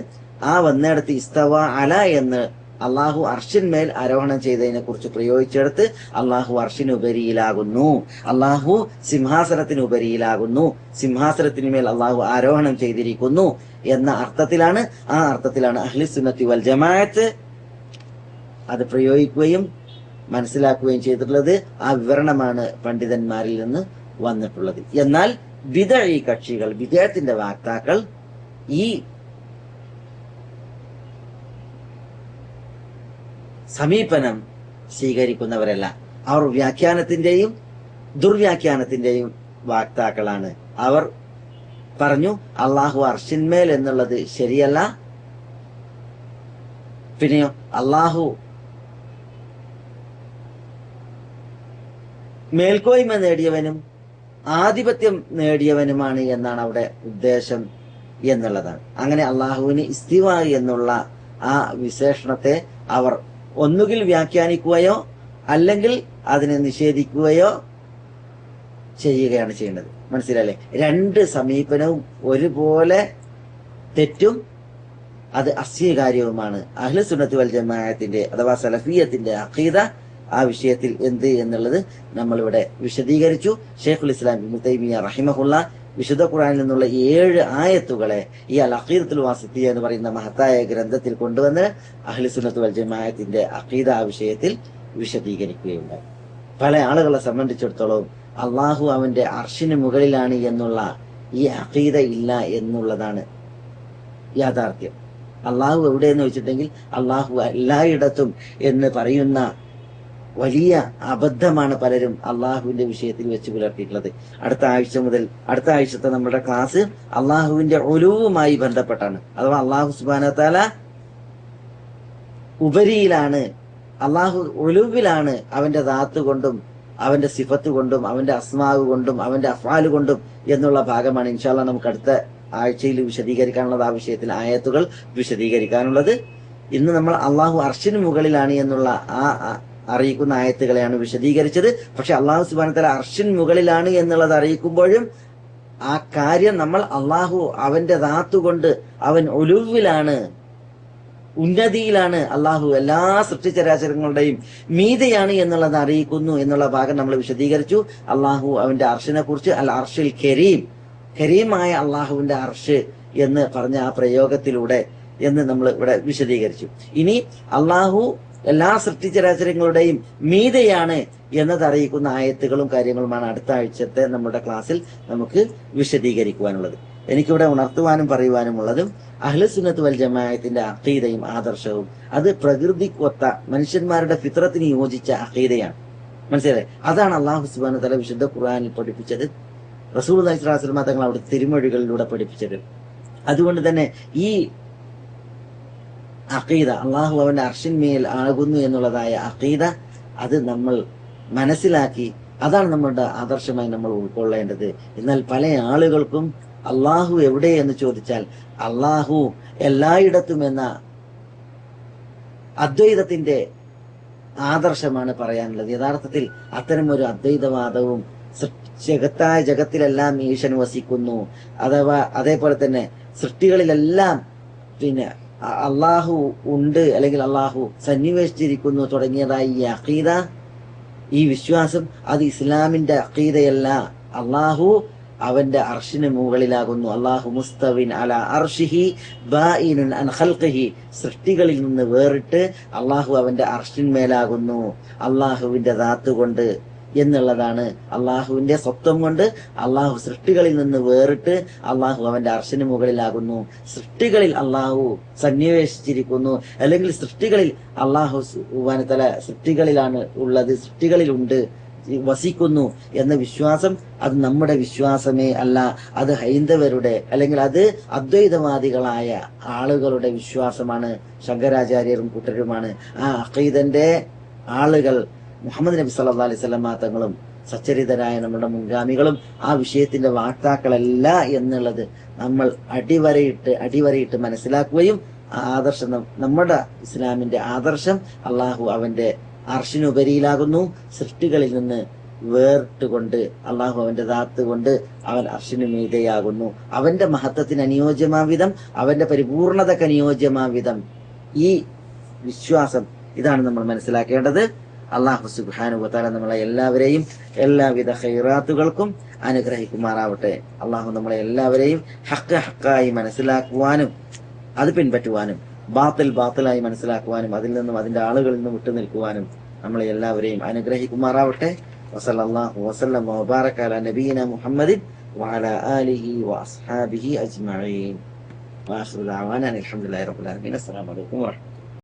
ആ വന്നിടത്ത് ഇസ്തവ അല എന്ന് അള്ളാഹു അർഷിന്മേൽ ആരോഹണം ചെയ്തതിനെ കുറിച്ച് പ്രയോഗിച്ചെടുത്ത് അള്ളാഹു അർഷിനുപരിയിലാകുന്നു, അള്ളാഹു സിംഹാസനത്തിനുപരിയിലാകുന്നു, സിംഹാസനത്തിനുമേൽ അള്ളാഹു ആരോഹണം ചെയ്തിരിക്കുന്നു എന്ന അർത്ഥത്തിലാണ്, ആ അർത്ഥത്തിലാണ് അഹ്ലു സുന്നത്തി വൽ ജമാഅത്ത് അത് പ്രയോഗിക്കുകയും മനസ്സിലാക്കുകയും ചെയ്തിട്ടുള്ളത്. ആ വിവരണമാണ് പണ്ഡിതന്മാരിൽ നിന്ന് വന്നിട്ടുള്ളത്. എന്നാൽ ബിദ്അഈ കക്ഷികൾ, ബിദ്അത്തിന്റെ വാക്താക്കൾ ഈ സമീപനം സ്വീകരിക്കുന്നവരല്ല. അവർ വ്യാഖ്യാനത്തിന്റെയും ദുർവ്യാഖ്യാനത്തിന്റെയും വാക്താക്കളാണ്. അവർ പറഞ്ഞു അള്ളാഹു അർഷിന്മേൽ എന്നുള്ളത് ശരിയല്ല, പിന്നെയോ അള്ളാഹു മേൽക്കോയ്മ നേടിയവനും ആധിപത്യം നേടിയവനുമാണ് എന്നാണ് അവിടെ ഉദ്ദേശം എന്നുള്ളതാണ്. അങ്ങനെ അള്ളാഹുവിന് ഇസ്തിവ എന്നുള്ള ആ വിശേഷണത്തെ അവർ ഒന്നുകിൽ വ്യാഖ്യാനിക്കുകയോ അല്ലെങ്കിൽ അതിനെ നിഷേധിക്കുകയോ ചെയ്യുകയാണ് ചെയ്യുന്നത്. മനസ്സിലല്ലേ? രണ്ട് സമീപനവും ഒരുപോലെ തെറ്റും അത് അസ്വീകാര്യവുമാണ്. അഹ്ലു സുന്നത്തി വൽ ജമാഅത്തിന്റെ അഥവാ സലഫിയത്തിന്റെ അഖീദ ആ വിഷയത്തിൽ എന്ത് എന്നുള്ളത് നമ്മളിവിടെ വിശദീകരിച്ചു. ഷെയ്ഖുൽ ഇസ്ലാം ഇബ്നു തൈമിയ്യ റഹിമഹുള്ള വിശുദ്ധ ഖുർആനിൽ നിന്നുള്ള 7 ആയത്തുകളെ ഈ അൽ അഖീദത്തുൽ വാസിത്തിയ്യ എന്ന് പറയുന്ന മഹത്തായ ഗ്രന്ഥത്തിൽ കൊണ്ടുവന്ന് അഹ്ലു സുന്നത്ത് വൽ ജമാഅത്തിന്റെ അഖീദ ആ വിഷയത്തിൽ വിശദീകരിക്കുകയുണ്ടായി. പല ആളുകളെ സംബന്ധിച്ചിടത്തോളം അള്ളാഹു അവന്റെ അർശിന് മുകളിലാണ് എന്നുള്ള ഈ അഖീദ ഇല്ല എന്നുള്ളതാണ് യാഥാർത്ഥ്യം. അള്ളാഹു എവിടെയെന്ന് വെച്ചിട്ടുണ്ടെങ്കിൽ അള്ളാഹു എല്ലായിടത്തും എന്ന് പറയുന്ന വലിയ അബദ്ധമാണ് പലരും അള്ളാഹുവിന്റെ വിഷയത്തിൽ വെച്ച് പുലർത്തിയിട്ടുള്ളത്. അടുത്ത ആഴ്ചത്തെ നമ്മുടെ ക്ലാസ് അള്ളാഹുവിന്റെ ഉലൂവുമായി ബന്ധപ്പെട്ടാണ്. അഥവാ അള്ളാഹു സുബ്ഹാനഹു വ തആല ഉപരിയിലാണ്, അള്ളാഹു ഉലൂവിലാണ് അവന്റെ ദാത്ത് കൊണ്ടും അവന്റെ സിഫത്ത് കൊണ്ടും അവന്റെ അസ്മാവ് കൊണ്ടും അവന്റെ അഫ്ആല് കൊണ്ടും എന്നുള്ള ഭാഗമാണ് ഇൻഷാ അല്ലാഹ് നമുക്ക് അടുത്ത ആഴ്ചയിൽ വിശദീകരിക്കാനുള്ളത്. ആ വിഷയത്തിൽ ആയത്തുകൾ വിശദീകരിക്കാനുള്ളത്. ഇന്ന് നമ്മൾ അള്ളാഹു അർശിന് മുകളിലാണ് എന്നുള്ള ആ അറിയിക്കുന്ന ആയത്തുകളെയാണ് വിശദീകരിച്ചത്. പക്ഷെ അള്ളാഹു സുബ്ഹാനഹു വ തആല അർശിന് മുകളിലാണ് എന്നുള്ളത് അറിയിക്കുമ്പോഴും ആ കാര്യം നമ്മൾ അള്ളാഹു അവന്റെ ധാത്തുകൊണ്ട് അവൻ ഉലുവിലാണ്, ഉന്നതിയിലാണ്, അള്ളാഹു എല്ലാ സൃഷ്ടിചരാചരങ്ങളുടെയും മീതയാണ് എന്നുള്ളത് അറിയിക്കുന്നു എന്നുള്ള ഭാഗം നമ്മൾ വിശദീകരിച്ചു. അള്ളാഹു അവന്റെ അർഷിനെ കുറിച്ച് അൽ അർഷിൽ കരീം, കരീമായ അള്ളാഹുവിന്റെ അർഷ് എന്ന് പറഞ്ഞ ആ പ്രയോഗത്തിലൂടെ എന്ന് നമ്മൾ ഇവിടെ വിശദീകരിച്ചു. ഇനി അള്ളാഹു എല്ലാ സൃഷ്ടിചരാചരങ്ങളുടെയും മീതയാണ് എന്നതറിയിക്കുന്ന ആയത്തുകളും കാര്യങ്ങളുമാണ് അടുത്ത ആഴ്ചത്തെ നമ്മുടെ ക്ലാസ്സിൽ നമുക്ക് വിശദീകരിക്കുവാനുള്ളത്. എനിക്കിവിടെ ഉണർത്തുവാനും പറയുവാനുമുള്ളതും അഹ്ലുസുന്നത്ത് വൽ ജമാഅത്തിന്റെ അഖീദയും ആദർശവും അത് പ്രകൃതിക്കൊത്ത മനുഷ്യന്മാരുടെ ഫിത്രത്തിന് യോജിച്ച അഖീദയാണ്. മനസ്സിലായി? അതാണ് അള്ളാഹു സുബ്ഹാനഹു വ തആല വിശുദ്ധ ഖുർആനിൽ പഠിപ്പിച്ചത്, റസൂലുള്ളാഹി സ്വല്ലല്ലാഹു അലൈഹി വസല്ലം തങ്ങൾ അവിടുത്തെ തിരുമൊഴികളിലൂടെ പഠിപ്പിച്ചത്. അതുകൊണ്ട് തന്നെ ഈ അഖീദ, അള്ളാഹു അവന്റെ അർശിന്മേൽ ആകുന്നു എന്നുള്ളതായ അഖീദ, അത് നമ്മൾ മനസ്സിലാക്കി അതാണ് നമ്മളുടെ ആദർശമായി നമ്മൾ ഉൾക്കൊള്ളേണ്ടത്. എന്നാൽ പല ആളുകൾക്കും അള്ളാഹു എവിടെ എന്ന് ചോദിച്ചാൽ അള്ളാഹു എല്ലായിടത്തും എന്ന അദ്വൈതത്തിന്റെ ആദർശമാണ് പറയാനുള്ളത്. യഥാർത്ഥത്തിൽ അത്തരമൊരു അദ്വൈതവാദവും ജഗത്തിലെല്ലാം ഈശൻ വസിക്കുന്നു, അഥവാ അതേപോലെ തന്നെ സൃഷ്ടികളിലെല്ലാം പിന്നെ അള്ളാഹു ഉണ്ട് അല്ലെങ്കിൽ അള്ളാഹു സന്നിവേശിച്ചിരിക്കുന്നു തുടങ്ങിയതായി ഈ അഖീദ, ഈ വിശ്വാസം, അത് ഇസ്ലാമിന്റെ അഖീദയല്ല. അള്ളാഹു അവന്റെ അർഷിന് മുകളിലാകുന്നു. അള്ളാഹു മുസ്തവിൻ അല അർഷിഹി ബാഇനുൻ അൻ ഖൽഖിഹി, സൃഷ്ടികളിൽ നിന്ന് വേറിട്ട് അള്ളാഹു അവന്റെ അർഷിന്മേലാകുന്നു. അള്ളാഹുവിന്റെ ദാത്ത് കൊണ്ട് എന്നുള്ളതാണ്, അള്ളാഹുവിന്റെ സ്വത്വം കൊണ്ട് അള്ളാഹു സൃഷ്ടികളിൽ നിന്ന് വേറിട്ട് അള്ളാഹു അവന്റെ അർശിന് മുകളിലാകുന്നു. സൃഷ്ടികളിൽ അള്ളാഹു സന്നിവേശിച്ചിരിക്കുന്നു, അല്ലെങ്കിൽ സൃഷ്ടികളിൽ അള്ളാഹു സുബ്ഹാനഹു വ തആല സൃഷ്ടികളിലാണ് ഉള്ളത്, സൃഷ്ടികളിലുണ്ട്, വസിക്കുന്നു എന്ന വിശ്വാസം അത് നമ്മുടെ വിശ്വാസമേ അല്ല. അത് ഹൈന്ദവരുടെ അല്ലെങ്കിൽ അത് അദ്വൈതവാദികളായ ആളുകളുടെ വിശ്വാസമാണ്. ശങ്കരാചാര്യരും കൂട്ടരുമാണ് ആ അഖീദന്റെ ആളുകൾ. മുഹമ്മദ് നബി സല്ലല്ലാഹു അലൈഹി വസല്ലം തങ്ങളും സച്ചരിതരായ നമ്മുടെ മുൻഗാമികളും ആ വിഷയത്തിന്റെ വാക്താക്കളല്ല എന്നുള്ളത് നമ്മൾ അടിവരയിട്ട് മനസ്സിലാക്കുകയും ആ ആദർശം, നമ്മുടെ ഇസ്ലാമിന്റെ ആദർശം അള്ളാഹു അവന്റെ അർഷിനുപരിയിലാകുന്നു, സൃഷ്ടികളിൽ നിന്ന് വേർട്ടുകൊണ്ട് അള്ളാഹു അവന്റെ ദാത്ത് കൊണ്ട് അവൻ അർഷിനു മീതയാകുന്നു. അവന്റെ മഹത്വത്തിന് അനുയോജ്യമാവിധം, അവന്റെ പരിപൂർണതക്ക് അനുയോജ്യമാവിധം ഈ വിശ്വാസം, ഇതാണ് നമ്മൾ മനസ്സിലാക്കേണ്ടത്. അള്ളാഹു സുബ്ഹാനഹു വ തആല നമ്മളെ എല്ലാവരെയും എല്ലാവിധ ഖൈറാത്തുകൾക്കും അനുഗ്രഹിക്കുമാറാവട്ടെ. അള്ളാഹു നമ്മളെ എല്ലാവരെയും ഹക്കായി മനസ്സിലാക്കുവാനും അത് പിൻപറ്റുവാനും ബാത്തിലായി മനസ്സിലാക്കുവാനും അതിൽ നിന്നും അതിന്റെ ആളുകളിൽ നിന്നും വിട്ടു നിൽക്കുവാനും നമ്മളെ എല്ലാവരെയും അനുഗ്രഹിക്കുമാറാവട്ടെ. വസല്ലല്ലാഹു വസല്ലം വബാറക അലാ നബിയിന മുഹമ്മദിൻ വഅലാ ആലിഹി വഅസ്ഹാബിഹി അജ്മഈൻ. വആഖിറു ദഅവാനാ അൽഹംദുലില്ലാഹി റബ്ബിൽ ആലമീൻ. അസ്സലാമു അലൈക്കും വറഹ്മത്തുള്ളാഹി.